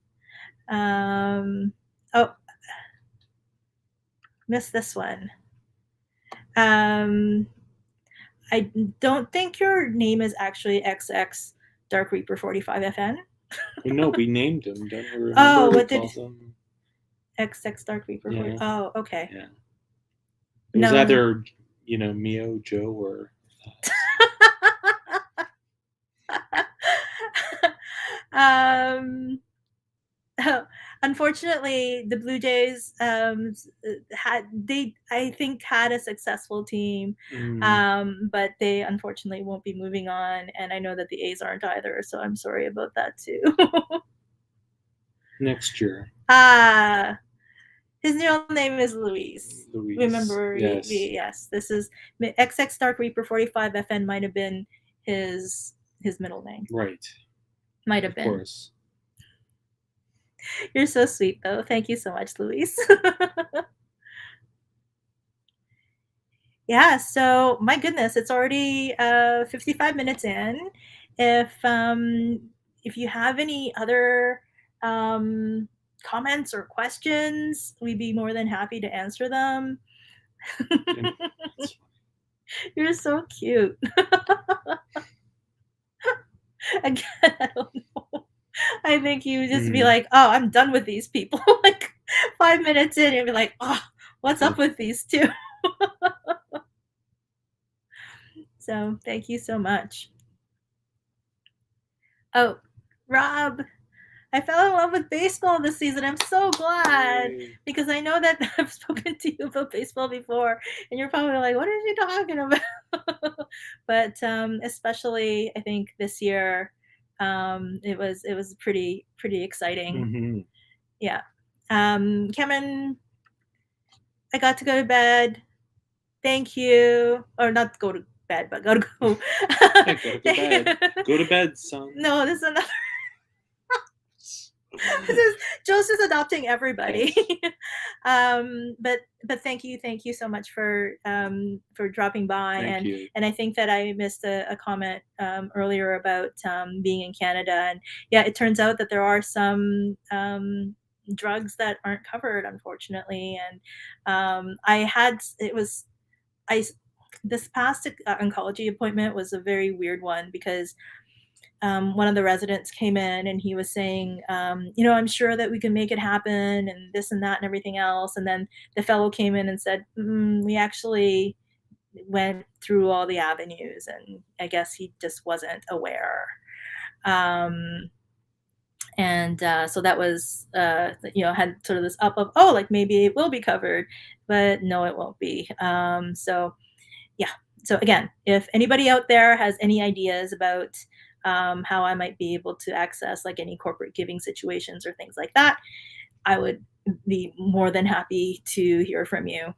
Oh, missed this one. I don't think your name is actually XX Dark Reaper 45FN. No, we named him. Don't you remember? Oh, we what did called him? XX Dark Reaper? Yeah. Oh, okay. Yeah. It was either, Mio, Joe, or unfortunately, the Blue Jays had a successful team, but they unfortunately won't be moving on, and I know that the A's aren't either, so I'm sorry about that too. Next year. His real name is Luis. Remember? Yes. Yes. This is XX Dark Reaper 45FN. Might have been his middle name. Right. Might have been. Of course. You're so sweet, though. Thank you so much, Luis. Yeah, so my goodness, it's already 55 minutes in. If you have any other comments or questions, we'd be more than happy to answer them. You're so cute. Again, I don't know. I think you would just be like, oh, I'm done with these people. Like 5 minutes in, you'd be like, oh, what's up with these two? So thank you so much. Oh, Rob I fell in love with baseball this season. I'm so glad Yay. because I know that I've spoken to you about baseball before, and you're probably like, "What is she talking about?" But especially, I think this year, it was pretty exciting. Mhm. Yeah. Cameron, I got to go to bed. Thank you, or not go to bed, but gotta go. Yeah, gotta go to bed. Go to bed, son. No, this is another. This is Joseph's adopting everybody. Yes. But thank you so much for dropping by. Thank you. And I think that I missed a comment earlier about being in Canada, and yeah, it turns out that there are some drugs that aren't covered, unfortunately. And I had it was I this past oncology appointment was a very weird one because one of the residents came in and he was saying, I'm sure that we can make it happen and this and that and everything else. And then the fellow came in and said, we actually went through all the avenues, and I guess he just wasn't aware. Um, and so that was, had sort of this up of, oh, like maybe it will be covered, but no, it won't be. So yeah. So again, if anybody out there has any ideas about how I might be able to access like any corporate giving situations or things like that, I would be more than happy to hear from you.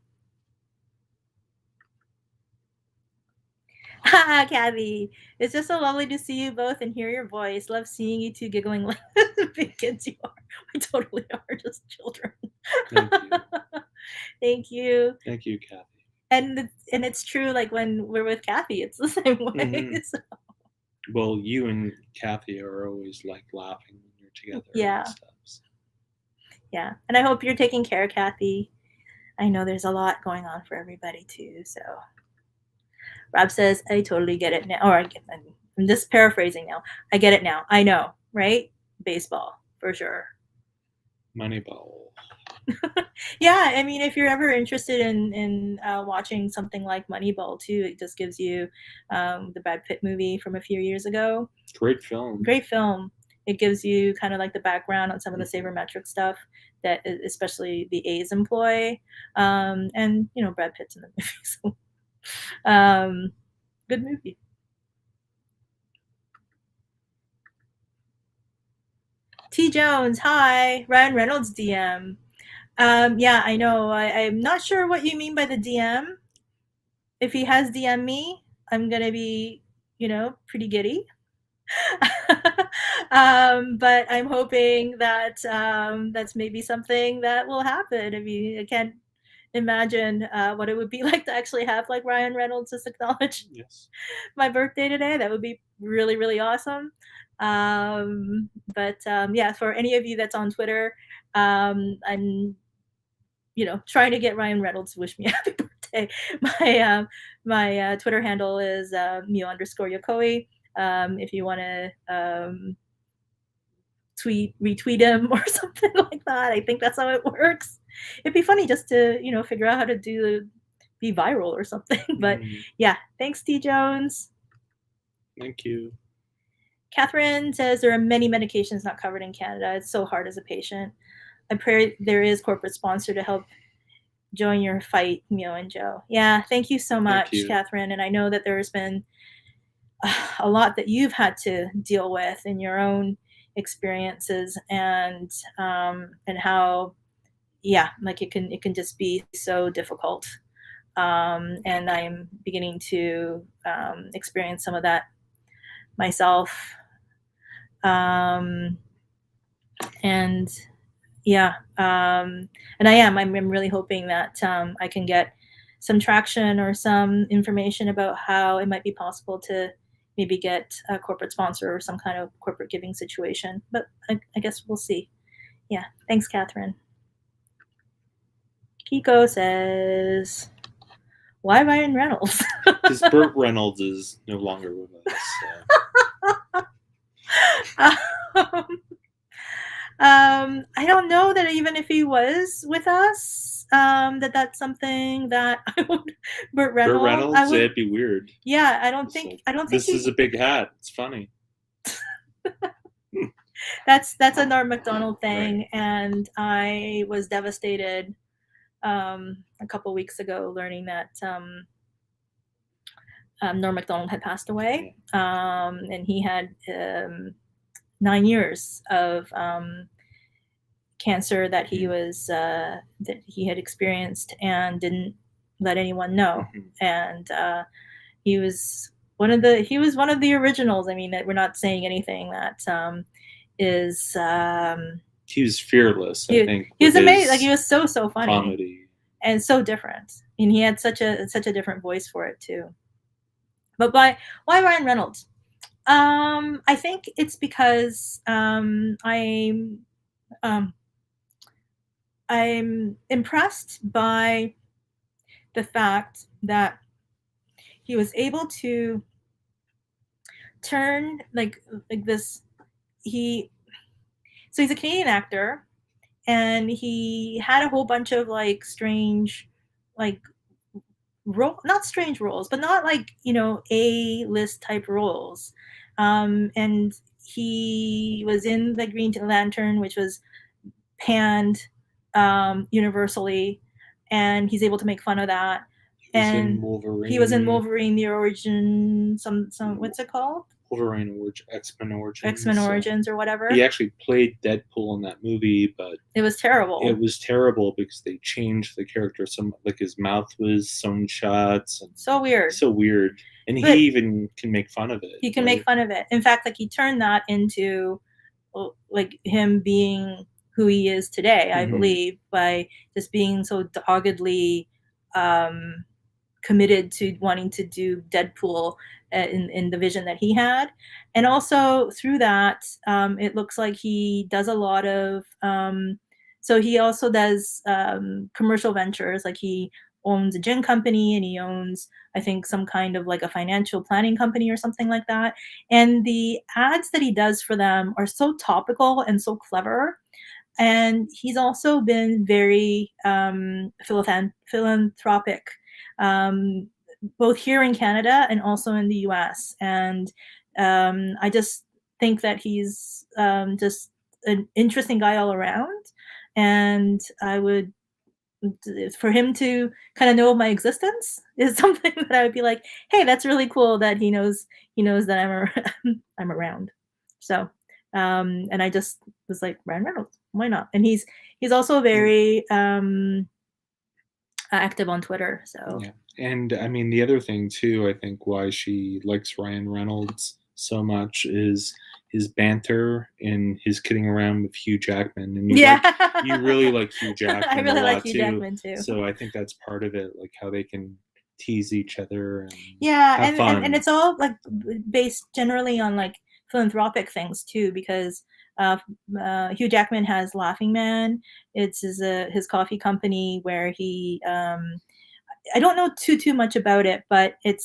Haha, Kathy, it's just so lovely to see you both and hear your voice. Love seeing you two giggling like the big kids you are. We totally are just children. Thank you. Thank you. Thank you, Kathy. And it's true, like when we're with Kathy, it's the same way. Mhm. So. Well, you and Kathy are always like laughing when you're together. Yeah. And stuff, so. Yeah. And I hope you're taking care, Kathy. I know there's a lot going on for everybody too. So Rob says, I totally get it now. Or I'm just paraphrasing now. I get it now. I know, right? Baseball, for sure. Moneyball. Yeah, I mean, if you're ever interested in watching something like Moneyball too, it just gives you the Brad Pitt movie from a few years ago. Great film. Great film. It gives you kind of like the background on some of the sabermetric stuff that especially the A's employ, and Brad Pitt's in the movie. So, good movie. T Jones, hi. Ryan Reynolds DM. Yeah, I know. I'm not sure what you mean by the DM. If he has DM me, I'm gonna be, pretty giddy. But I'm hoping that that's maybe something that will happen. I mean, I can't imagine what it would be like to actually have like Ryan Reynolds just acknowledge my birthday today. That would be really, really awesome. But yeah, for any of you that's on Twitter, I'm trying to get Ryan Reynolds to wish me a happy birthday. My Twitter handle is Mio_Yokoi. If you want to retweet him or something like that, I think that's how it works. It'd be funny just to figure out how to be viral or something. But yeah, thanks, T Jones. Thank you. Catherine says there are many medications not covered in Canada. It's so hard as a patient. I pray there is corporate sponsor to help join your fight, Mio and Joe. Yeah, thank you so much, Catherine. And I know that there's been a lot that you've had to deal with in your own experiences, and how, yeah, like it can just be so difficult. And I'm beginning to experience some of that myself. And yeah, and I'm really hoping that I can get some traction or some information about how it might be possible to maybe get a corporate sponsor or some kind of corporate giving situation. But I guess we'll see. Yeah, thanks, Catherine. Kiko says, why Ryan Reynolds? Because Burt Reynolds is no longer with us. So. I don't know that even if he was with us, that's something that I would. Burt Reynolds, it'd be weird. Yeah, I don't think. This is a big hat. It's funny. That's a Norm Macdonald thing, right. And I was devastated a couple weeks ago learning that Norm Macdonald had passed away, and he had 9 years of cancer that he was that he had experienced and didn't let anyone know. And he was one of the originals. I mean, we're not saying anything that is. He was fearless. I think he was amazing. Like, he was so funny, comedy, and so different, and he had such a different voice for it too. But why Ryan Reynolds? I think it's because I'm impressed by the fact that he was able to turn like this. So he's a Canadian actor, and he had a whole bunch of like strange, like not strange roles, but not like, A-list type roles. And he was in the Green Lantern, which was panned universally, and he's able to make fun of that. And he was in Wolverine, the origin, some what's it called? Wolverine X-Men Origins. X-Men Origins or whatever. He actually played Deadpool in that movie, but it was terrible. It was terrible because they changed the character. Some, like, his mouth was sewn shots. And so weird. So weird. And he even can make fun of it. He can make fun of it. In fact, like, he turned that into like him being who he is today, I believe, by just being so doggedly committed to wanting to do Deadpool in the vision that he had. And also through that, it looks like he does a lot of so he also does commercial ventures. Like, he owns a gin company, and he owns, I think, some kind of like a financial planning company or something like that. And the ads that he does for them are so topical and so clever. And he's also been very philanthropic, both here in Canada and also in the US. And I just think that he's just an interesting guy all around. And I would, for him to kind of know my existence is something that I would be like, hey, that's really cool that he knows that I'm around. So and I just was like, Ryan Reynolds, why not? And he's also very active on Twitter. So yeah. And I mean, the other thing too, I think why she likes Ryan Reynolds so much is his banter and his kidding around with Hugh Jackman. And you really like Hugh Jackman. I really a like lot Hugh Jackman too. So I think that's part of it, like how they can tease each other. And have fun. And it's all like based generally on like philanthropic things too, because Hugh Jackman has Laughing Man. It's his coffee company where he I don't know too much about it, but it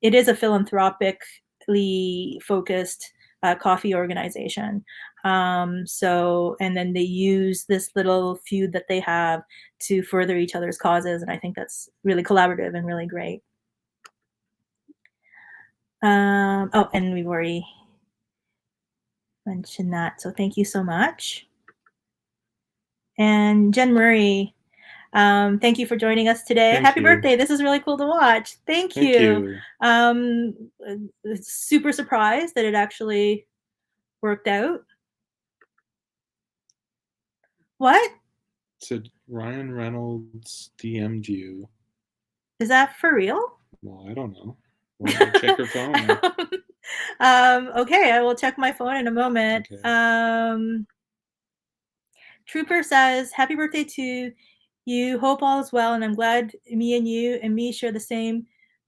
is a philanthropically focused coffee organization. So, and then they use this little feud that they have to further each other's causes, and I think that's really collaborative and really great. Oh, and we've already mentioned that, so thank you so much. And Jen Murray, thank you for joining us today. Happy birthday. This is really cool to watch. Thank you. Super surprised that it actually worked out. What? So Ryan Reynolds DM'd you. Is that for real? Well, I don't know. Why don't you check your phone? Okay, I will check my phone in a moment. Okay. Trooper says, happy birthday to you. Hope all is well, and I'm glad me and you and me share the same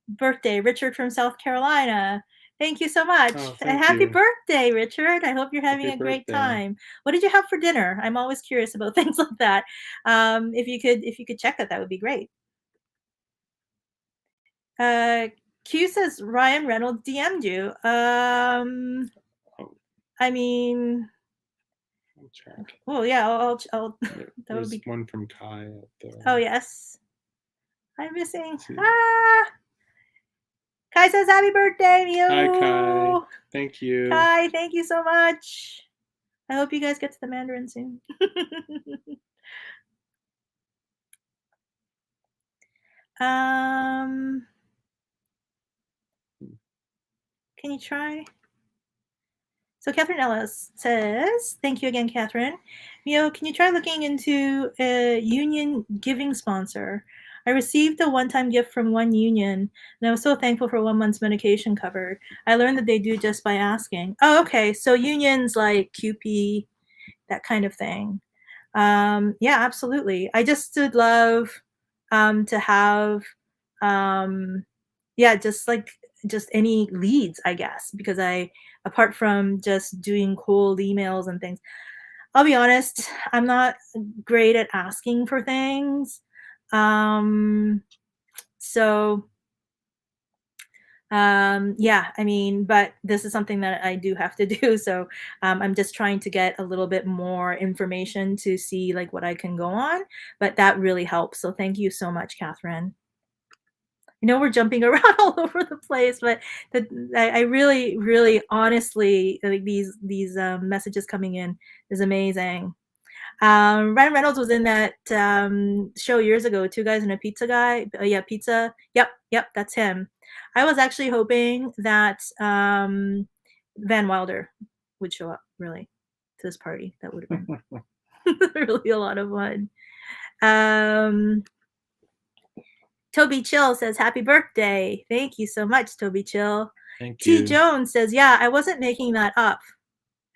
birthday. Richard from South Carolina. Thank you so much. And happy birthday, Richard. I hope you're having a great time. What did you have for dinner? I'm always curious about things like that. If you could check that would be great. Q says Ryan Reynolds DM'd you. I mean, I'll check. Well, yeah, I'll that would be one from Kai out there. Oh yes. I'm missing. Ah! Kai says happy birthday, Mew. Hi, Kai. Thank you. Kai, thank you so much. I hope you guys get to the Mandarin soon. Can you try? So Catherine Ellis says, thank you again, Catherine. Mio, can you try looking into a union giving sponsor? I received a one-time gift from one union, and I was so thankful for 1 month's medication covered. I learned that they do just by asking. Oh, okay. So unions like QP, that kind of thing. Yeah, absolutely. I just would love to have, yeah, just any leads, I guess, because apart from just doing cold emails and things, I'll be honest, I'm not great at asking for things. So yeah, I mean, but this is something that I do have to do. So I'm just trying to get a little bit more information to see like what I can go on, but that really helps. So thank you so much, Catherine. I know we're jumping around all over the place, but I really, really, honestly, like these messages coming in is amazing. Ryan Reynolds was in that show years ago, Two Guys and a Pizza Guy. Yeah, Pizza. Yep, that's him. I was actually hoping that Van Wilder would show up, really, to this party. That would have been really a lot of fun. Toby Chill says, happy birthday. Thank you so much, Toby Chill. Thank T. you. Jones says, yeah, I wasn't making that up.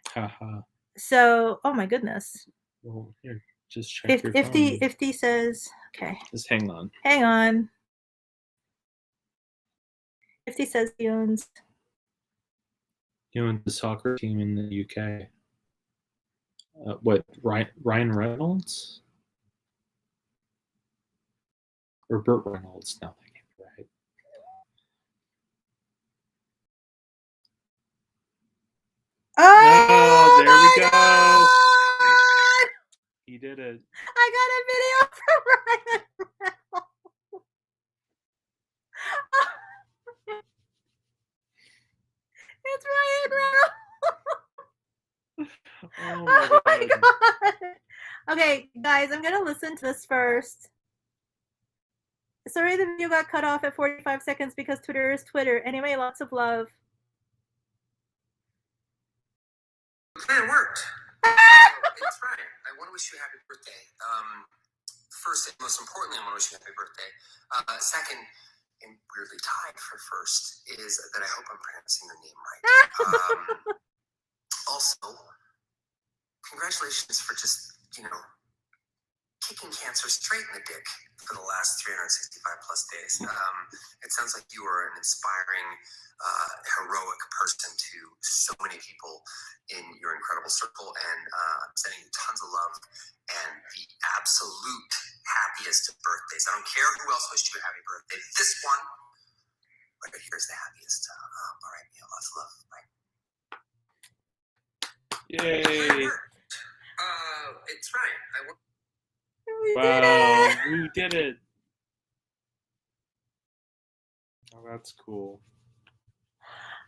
Haha. So, oh my goodness. Well, here, just check your phone. If he says, okay. Just hang on. Hang on. If he says he owns the soccer team in the UK. What, Ryan Reynolds? Or Burt Reynolds? No, that can't be right. Oh, there we go. God! He did it. I got a video from Ryan Reynolds. It's Ryan Reynolds. Oh my God. Okay, guys, I'm gonna listen to this first. Sorry the video got cut off at 45 seconds because Twitter is Twitter. Anyway, lots of love. Okay, it worked. It's Ryan. I want to wish you a happy birthday. First, and most importantly, I want to wish you a happy birthday. Second, and weirdly tied for first, is that I hope I'm pronouncing your name right. Also, congratulations for just, kicking cancer straight in the dick for the last 365 plus days. It sounds like you are an inspiring, heroic person to so many people in your incredible circle, and I'm sending you tons of love and the absolute happiest of birthdays. I don't care who else wished you a happy birthday. This one right here is the happiest. All right, yeah, lots of love. Bye. Yay! It's Ryan. We did it. Oh, that's cool.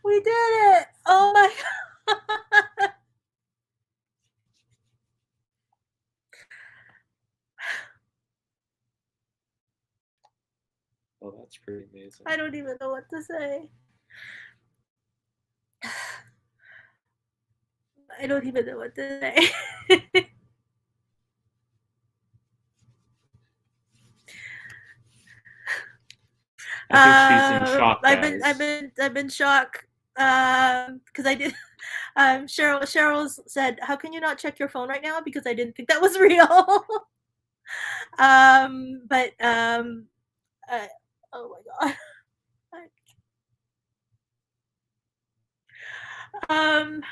We did it. Oh my God. Oh, that's pretty amazing. I don't even know what to say. I don't even know what to say. I think she's in shock, guys. I've been shocked because I did. Cheryl said, "How can you not check your phone right now?" Because I didn't think that was real. But oh my God.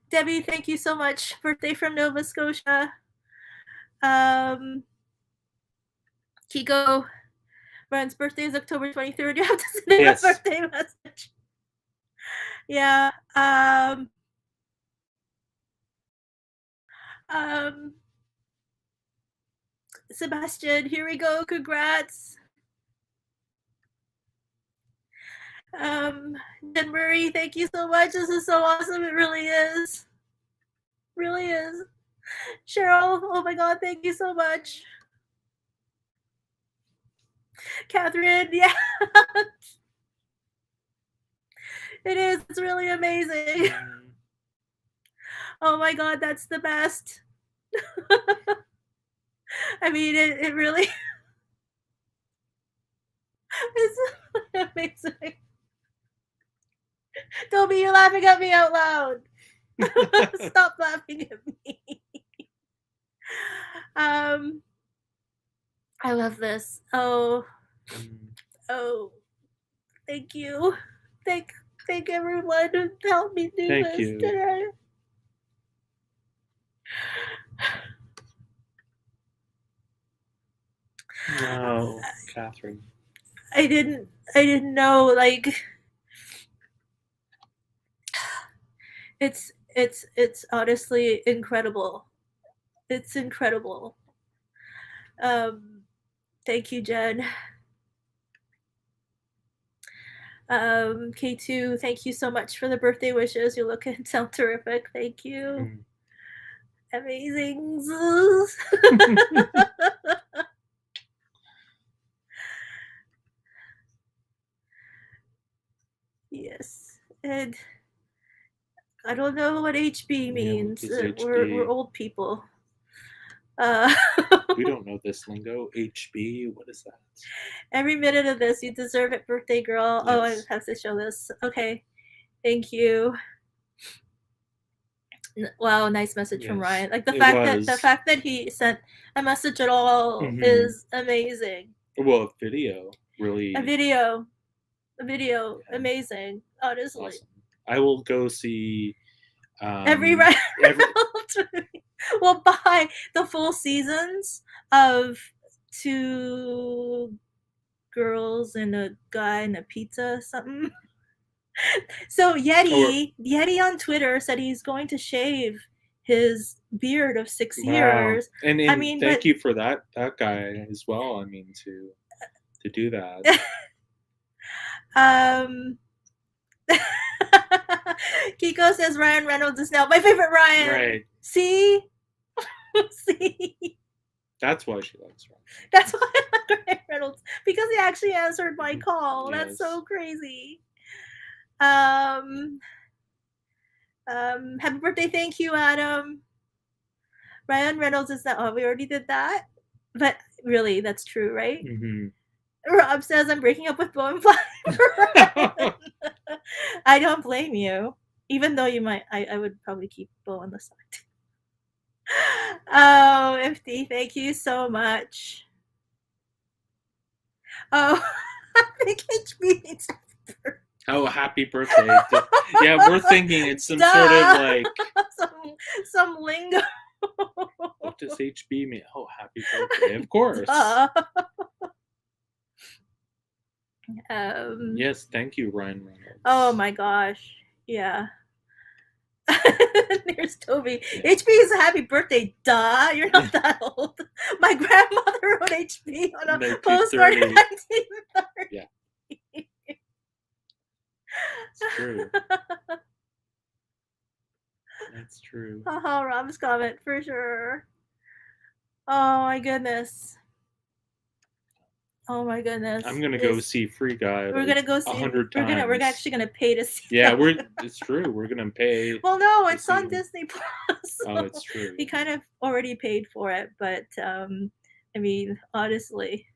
Debbie, thank you so much. Birthday from Nova Scotia. Kiko, Brian's birthday is October 23rd. You have to send him a birthday message. Yeah. Sebastian, here we go. Congrats. Jen Murray, thank you so much. This is so awesome. It really is. Really is. Cheryl, oh my God, thank you so much. Catherine, yeah. It is. It's really amazing. Oh my God, that's the best. I mean, it really is amazing. Toby, you're laughing at me out loud. Stop laughing at me. I love this. Oh, thank you. Thank everyone who helped me do this today. No, Catherine. I didn't know, like, it's honestly incredible. It's incredible. Thank you, Jen. K2, thank you so much for the birthday wishes. You look and sound terrific. Thank you. Amazing. Yes. And I don't know what HB means. Yeah, we're old people. We don't know this lingo. HB, what is that? Every minute of this, you deserve it, birthday girl. Yes. Oh, I have to show this. Okay. Thank you. Wow, nice message from Ryan. Like the fact that he sent a message at all is amazing. Well, a video, really. A video, amazing. Honestly, awesome. I will go see every Ryan Reynolds movie. We'll buy the full seasons of 2 girls and a guy and a pizza, something. So Yeti on Twitter said he's going to shave his beard of 6 years. And I mean, thank you for that guy as well. I mean, to do that. Kiko says Ryan Reynolds is now my favorite Ryan. Right. See? See? That's why she likes Ryan. That's why I like Ryan Reynolds, because he actually answered my call. Yes. That's so crazy. Happy birthday, thank you, Adam. Ryan Reynolds is that. Oh, we already did that, but really, that's true, right? Rob says I'm breaking up with Bo and Fly. I don't blame you, even though you might. I would probably keep Bo on the side. Oh, FD, thank you so much. Oh, I think HB needs. Oh, happy birthday. Yeah, we're thinking it's some sort of like some lingo. What does HB mean? Oh, happy birthday. Of course. Yes, thank you, Ryan Reynolds. Oh my gosh. Yeah. There's Toby. Yeah. HB is a happy birthday. Duh. You're not that old. My grandmother wrote HB on a postcard in 1930. Yeah. It's true. That's true. Oh, Rob's comment for sure. Oh my goodness. Oh my goodness. I'm gonna go see Free Guy. We're gonna go see 100 times. We're actually gonna pay to see. Yeah, it's true. We're gonna pay. Well, no, it's on Disney Plus. So oh, it's true. We kind of already paid for it, but I mean, honestly,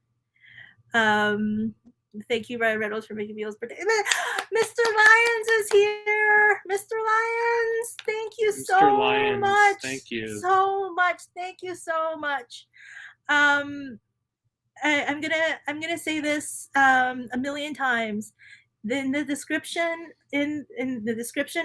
thank you, Ryan Reynolds, for making Beal's birthday. Mr. Lyons is here. Mr. Lyons, thank you so much. Thank you so much. Thank you so much. I'm gonna say this a million times. In the description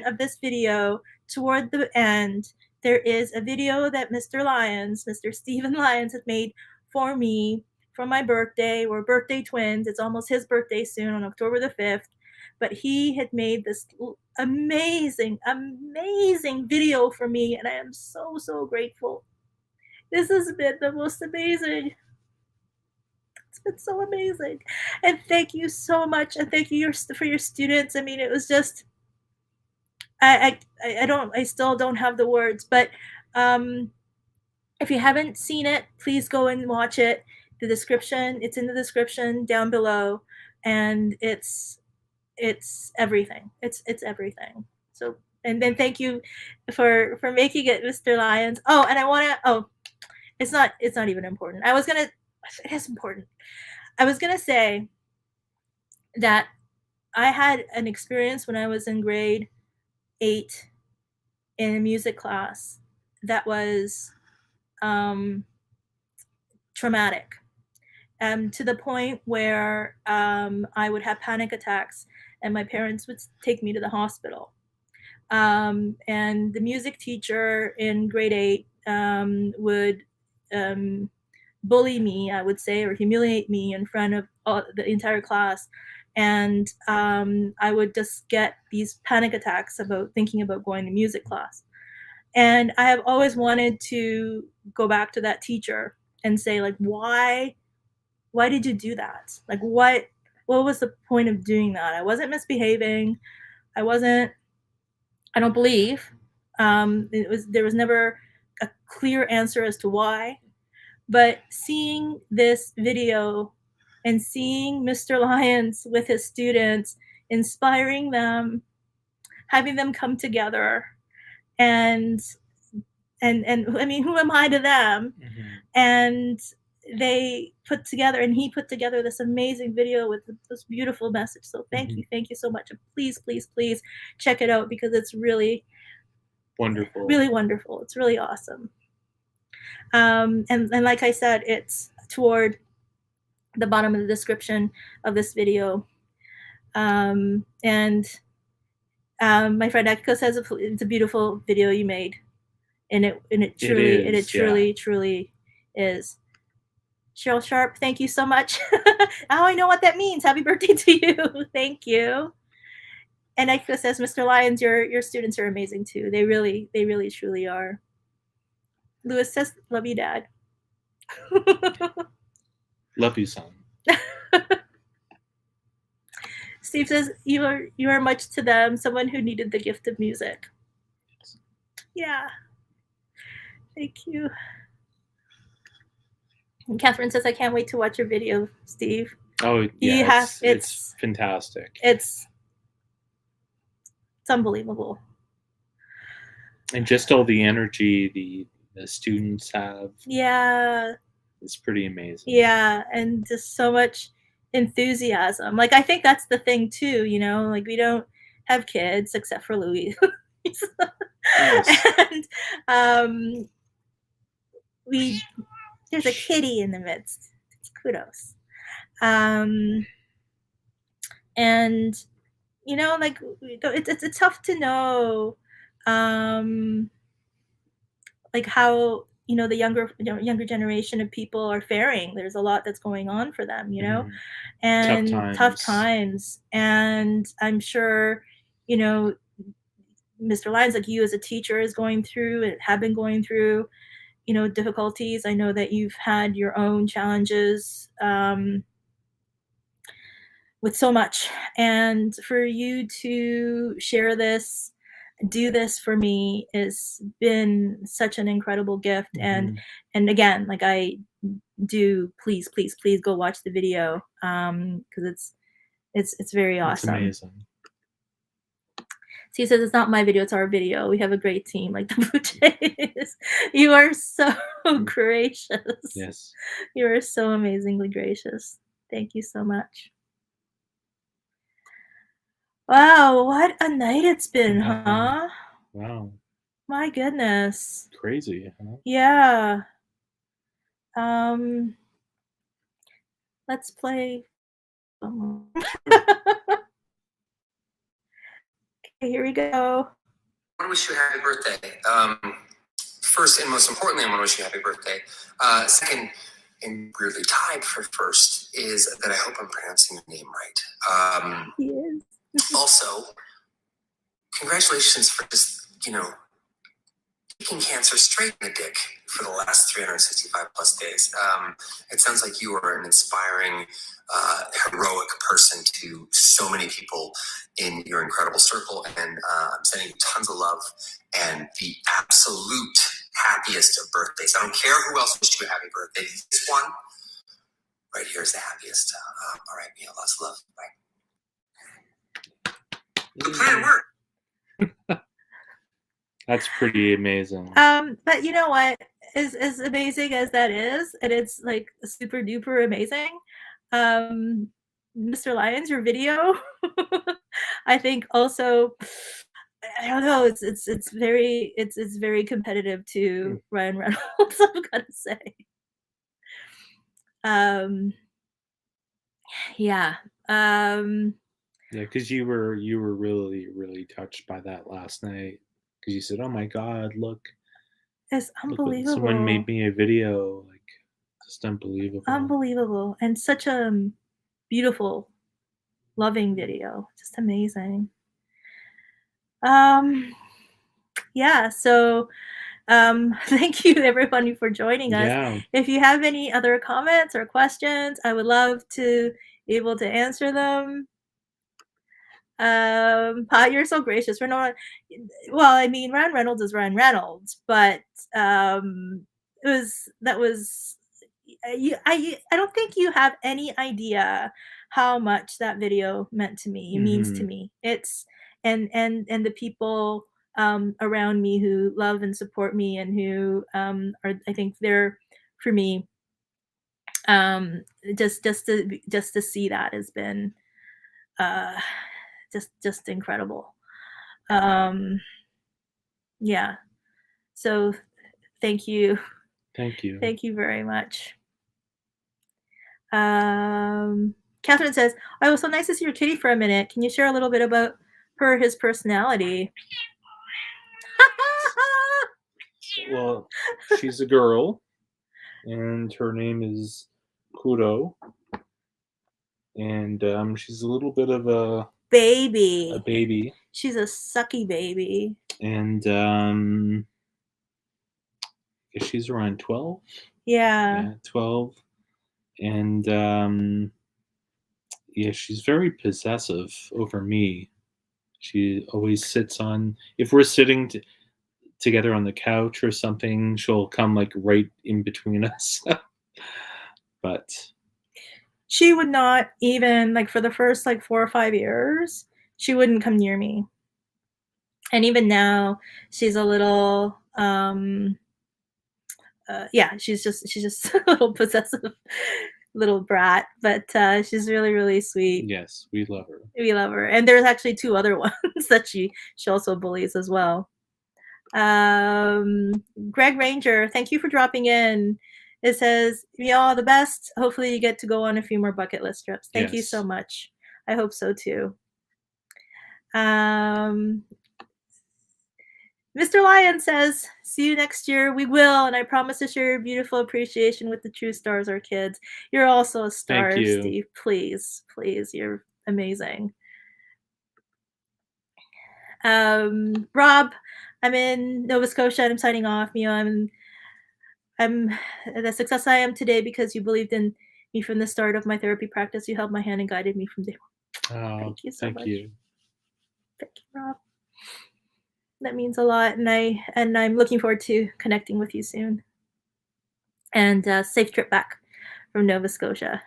of this video, toward the end, there is a video that Mr. Stephen Lyons, had made for me for my birthday. We're birthday twins. It's almost his birthday soon on October the 5th. But he had made this amazing video for me, and I am so grateful. This has been the most amazing. It's been so amazing. And thank you so much. And thank you for your students. I mean, it was just, I still don't have the words, but if you haven't seen it, please go and watch it. It's in the description down below, and it's everything. It's everything. So, and then thank you for making it, Mr. Lyons. Oh, and I want to, it's not even important. It is important. I was going to say that I had an experience when I was in grade 8 in a music class that was traumatic, to the point where I would have panic attacks and my parents would take me to the hospital. And the music teacher in grade 8 would bully me, I would say, or humiliate me in front of the entire class. And I would just get these panic attacks about thinking about going to music class. And I have always wanted to go back to that teacher and say, like, why did you do that? Like, what was the point of doing that? I wasn't misbehaving. I don't believe. There was never a clear answer as to why. But seeing this video and seeing Mr. Lyons with his students, inspiring them, having them come together, and I mean, who am I to them? Mm-hmm. And he put together this amazing video with this beautiful message. So thank you so much. And please check it out, because it's really wonderful. Really wonderful. It's really awesome. And like I said, it's toward the bottom of the description of this video. And my friend Akiko says it's a beautiful video you made, and it truly is. Cheryl Sharp, thank you so much. Now I know what that means. Happy birthday to you. Thank you. And Akiko says, Mr. Lyons, your students are amazing too. They really truly are. Lewis says, love you, Dad. Love you, son. Steve says, you are much to them, someone who needed the gift of music. Yeah. Thank you. And Catherine says, I can't wait to watch your video, Steve. Oh, yeah. It's fantastic. It's unbelievable. And just all the energy the students have. Yeah. It's pretty amazing. Yeah. And just so much enthusiasm. Like, I think that's the thing too, you know, like, we don't have kids except for Louis. Yes. And there's a kitty in the midst. It's kudos. And you know, like, it's tough to know like how, you know, the younger generation of people are faring. There's a lot that's going on for them, you know, and tough times. And I'm sure, you know, Mr. Lyons, like you as a teacher, is going through and have been going through, you know, difficulties. I know that you've had your own challenges with so much, and for you to share this, do this for me, has been such an incredible gift. And again, like, I do, please go watch the video, because it's very awesome. It's amazing. So he says, it's not my video, it's our video. We have a great team, like the Blue Jays. You are so gracious. Yes. You are so amazingly gracious. Thank you so much. Wow, what a night it's been, huh? Wow. My goodness. Crazy, huh? Yeah. Let's play. Okay, here we go. I want to wish you a happy birthday. First and most importantly, I want to wish you a happy birthday. Second, and weirdly tied for first, is that I hope I'm pronouncing your name right. Yes. Also, congratulations for just, you know, kicking cancer straight in the dick for the last 365 plus days. It sounds like you are an inspiring, heroic person to so many people in your incredible circle. And I'm sending you tons of love and the absolute happiest of birthdays. I don't care who else wished you a happy birthday. This one right here is the happiest. All right, Mia, lots of love. Bye. The plan worked. That's pretty amazing. But you know what? As amazing as that is, and it's like super duper amazing. Mr. Lyons, your video, I think also, I don't know, it's very competitive to Ryan Reynolds, I'm gonna say. Yeah. Yeah, because you were really touched by that last night. Because you said, "Oh my God, look, It's unbelievable. Someone made me a video, like just unbelievable." Unbelievable, and such a beautiful, loving video, just amazing. Yeah, so thank you everyone for joining us. Yeah. If you have any other comments or questions, I would love to be able to answer them. You're so gracious. We're not, well, I mean, Ryan Reynolds is Ryan Reynolds, but I don't think you have any idea how much that video meant to me, means to me. It's and the people around me who love and support me and who are, I think they're for me. Just to see that has been just incredible. Yeah. So thank you. Thank you. Thank you very much. Catherine says, "Oh, it was so nice to see your kitty for a minute. Can you share a little bit about his personality?" Well, she's a girl, and her name is Kuro, and she's a little bit of a baby. She's a sucky baby. And she's around 12. Yeah, 12. And yeah, she's very possessive over me. She always sits on, if we're sitting together on the couch or something, she'll come like right in between us. But she would not even, like, for the first like 4 or 5 years, she wouldn't come near me. And even now, she's a little yeah, she's just a little possessive little brat, but she's really, really sweet. yes, we love her. We love her. And there's actually 2 other ones that she also bullies as well. Greg Ranger, thank you for dropping in. It says, "Y'all the best. Hopefully you get to go on a few more bucket list trips." Thank you so much. I hope so too. Mr. Lyon says, "See you next year. We will, and I promise to share your beautiful appreciation with the true stars, our kids." You're also a star, Thank you. Steve. Please, you're amazing. Rob, I'm in Nova Scotia and I'm signing off. I'm the success I am today because you believed in me from the start of my therapy practice. You held my hand and guided me from day one. Thank you so much. Thank you. Thank you, Rob. That means a lot, and I'm looking forward to connecting with you soon. And safe trip back from Nova Scotia.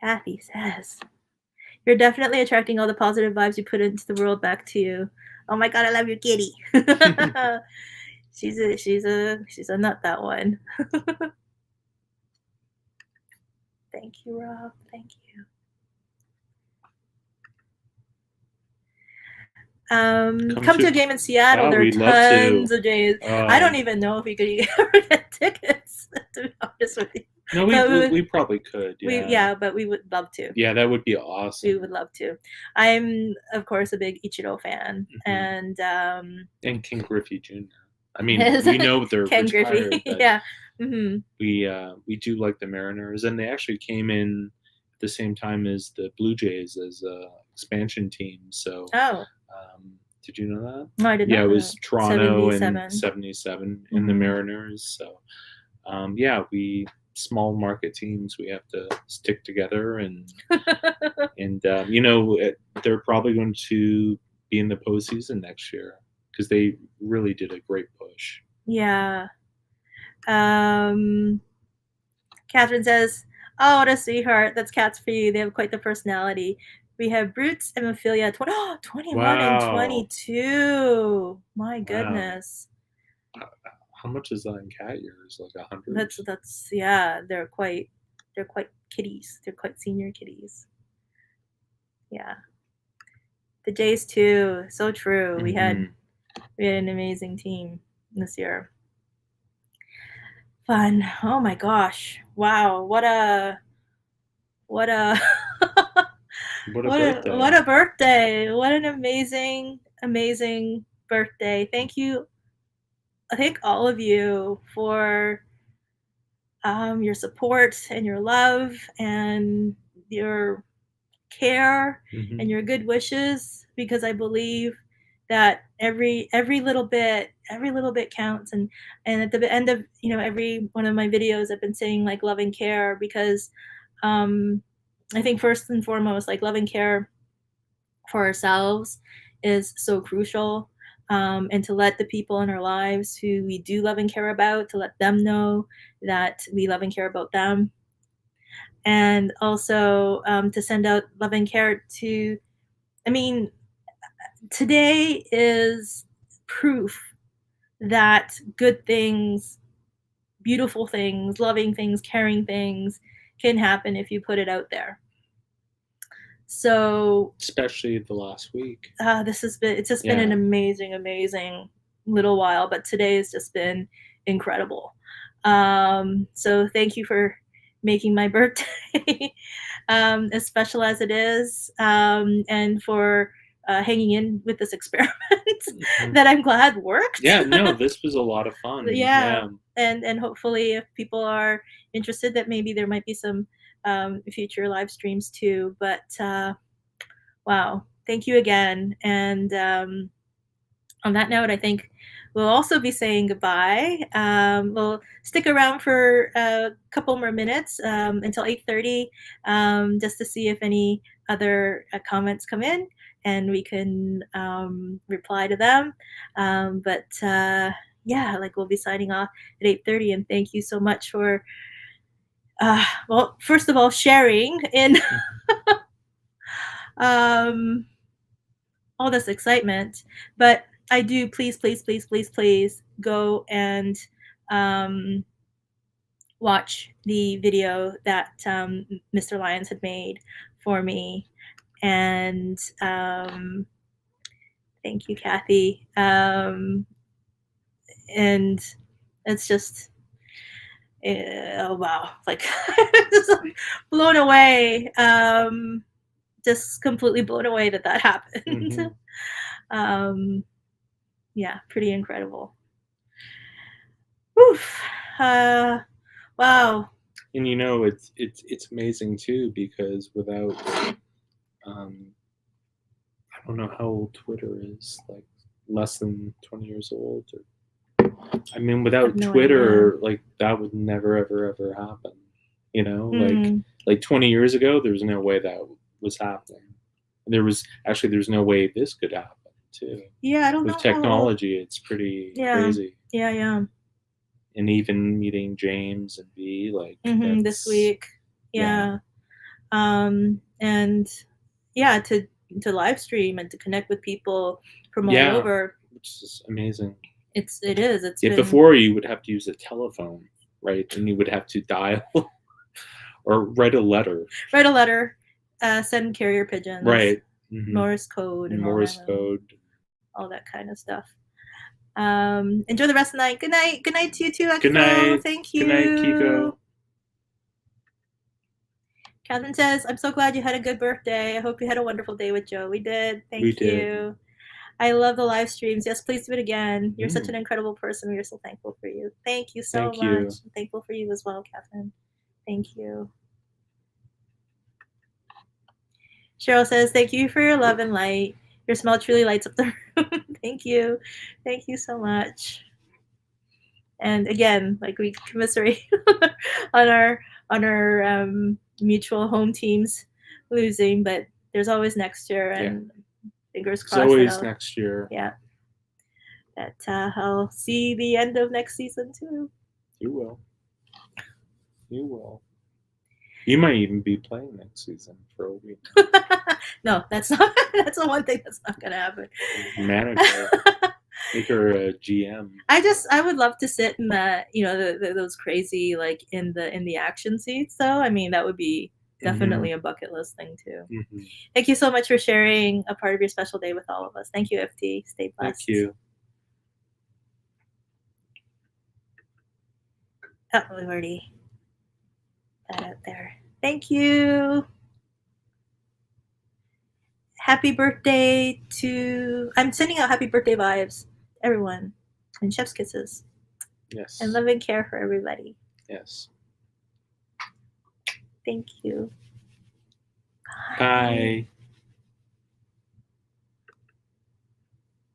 Kathy says, "You're definitely attracting all the positive vibes you put into the world back to you." Oh my God, I love your kitty. She's a nut, that one. Thank you, Rob. Thank you. Come to a game in Seattle. There are tons of games. I don't even know if we could ever get tickets, to be honest with you. No, we probably could. Yeah. But we would love to. Yeah, that would be awesome. We would love to. I'm, of course, a big Ichiro fan, and King Griffey Jr. I mean, we know they're Ken retired, Griffey. but Yeah. we do like the Mariners, and they actually came in at the same time as the Blue Jays as a expansion team. So Did you know that? No, I did Yeah, not it know was that. Toronto 77. and 77 in the Mhm. Mariners. So, yeah, we small market teams, we have to stick together and they're probably going to be in the postseason next year because they really did a great push. Yeah. Catherine says, "Oh, what a sweetheart. That's cats for you. They have quite the personality. We have Brutes and Ophelia, 21 and Wow. 22. My Wow. goodness. How much is that in cat years? Like 100? That's yeah. They're quite kitties. They're quite senior kitties. Yeah. The Jays too. So true. We had an amazing team this year. Fun. Oh my gosh. Wow. What a what a birthday. What a birthday. What an amazing birthday. Thank you. I thank all of you for your support and your love and your care and your good wishes, because I believe that every little bit counts. And at the end of every one of my videos, I've been saying like love and care, because I think first and foremost, like love and care for ourselves is so crucial. And to let the people in our lives who we do love and care about, to let them know that we love and care about them. And also to send out love and care to, I mean, today is proof that good things, beautiful things, loving things, caring things can happen if you put it out there. So especially the last week. It's just been an amazing little while, but today has just been incredible. So thank you for making my birthday as special as it is, and for hanging in with this experiment that I'm glad worked. Yeah, no, this was a lot of fun. Yeah. And hopefully if people are interested, that maybe there might be some future live streams too. But wow, thank you again. And on that note, I think we'll also be saying goodbye. We'll stick around for a couple more minutes until 8:30, just to see if any other comments come in, and we can reply to them. But yeah, like we'll be signing off at 8:30, and thank you so much for, well, first of all, sharing in all this excitement. But I do, please go and watch the video that Mr. Lyons had made for me. And thank you, Kathy. And it's just, oh wow, like just blown away. Just completely blown away that happened. Yeah, pretty incredible. Oof. Wow. And it's amazing too, because without I don't know how old Twitter is, like less than 20 years old, or I mean, without Twitter, like that would never ever happen. Like 20 years ago, there's no way that was happening. There's no way this could happen too. Yeah, I don't know. With technology, it's pretty crazy. Yeah. And even meeting James and V, like this week. Yeah. And yeah, to live stream and to connect with people from all over, which is amazing. It is. It's before you would have to use a telephone, right? And you would have to dial or write a letter. Send carrier pigeons. Right. Morse code and all that kind of stuff. Enjoy the rest of the night. Good night. Good night to you too, Akiko. Good night. Thank you. Good night, Kiko. Catherine says, I'm so glad you had a good birthday. I hope you had a wonderful day with Joe. We did. Thank you. I love the live streams. Yes, please do it again. You're such an incredible person. We are so thankful for you. Thank you so much. I'm thankful for you as well, Catherine. Thank you. Cheryl says, thank you for your love and light. Your smell truly lights up the room. Thank you so much. And again, like, we commiserate on our mutual home teams losing, but there's always next year, and fingers crossed. There's always next year. Yeah. That I'll see the end of next season too. You will. You will. You might even be playing next season for a week. No, that's not. That's the one thing that's not gonna happen. Manager. Make her a GM. I would love to sit in that, those crazy, like, in the action seats, though. I mean, that would be definitely a bucket list thing too. Thank you so much for sharing a part of your special day with all of us. Thank you, FT. Stay blessed. Thank you. Oh, we've already that out there. Thank you. Happy birthday to... I'm sending out happy birthday vibes, everyone, and chef's kisses. Yes. And love and care for everybody. Yes. Thank you. Bye.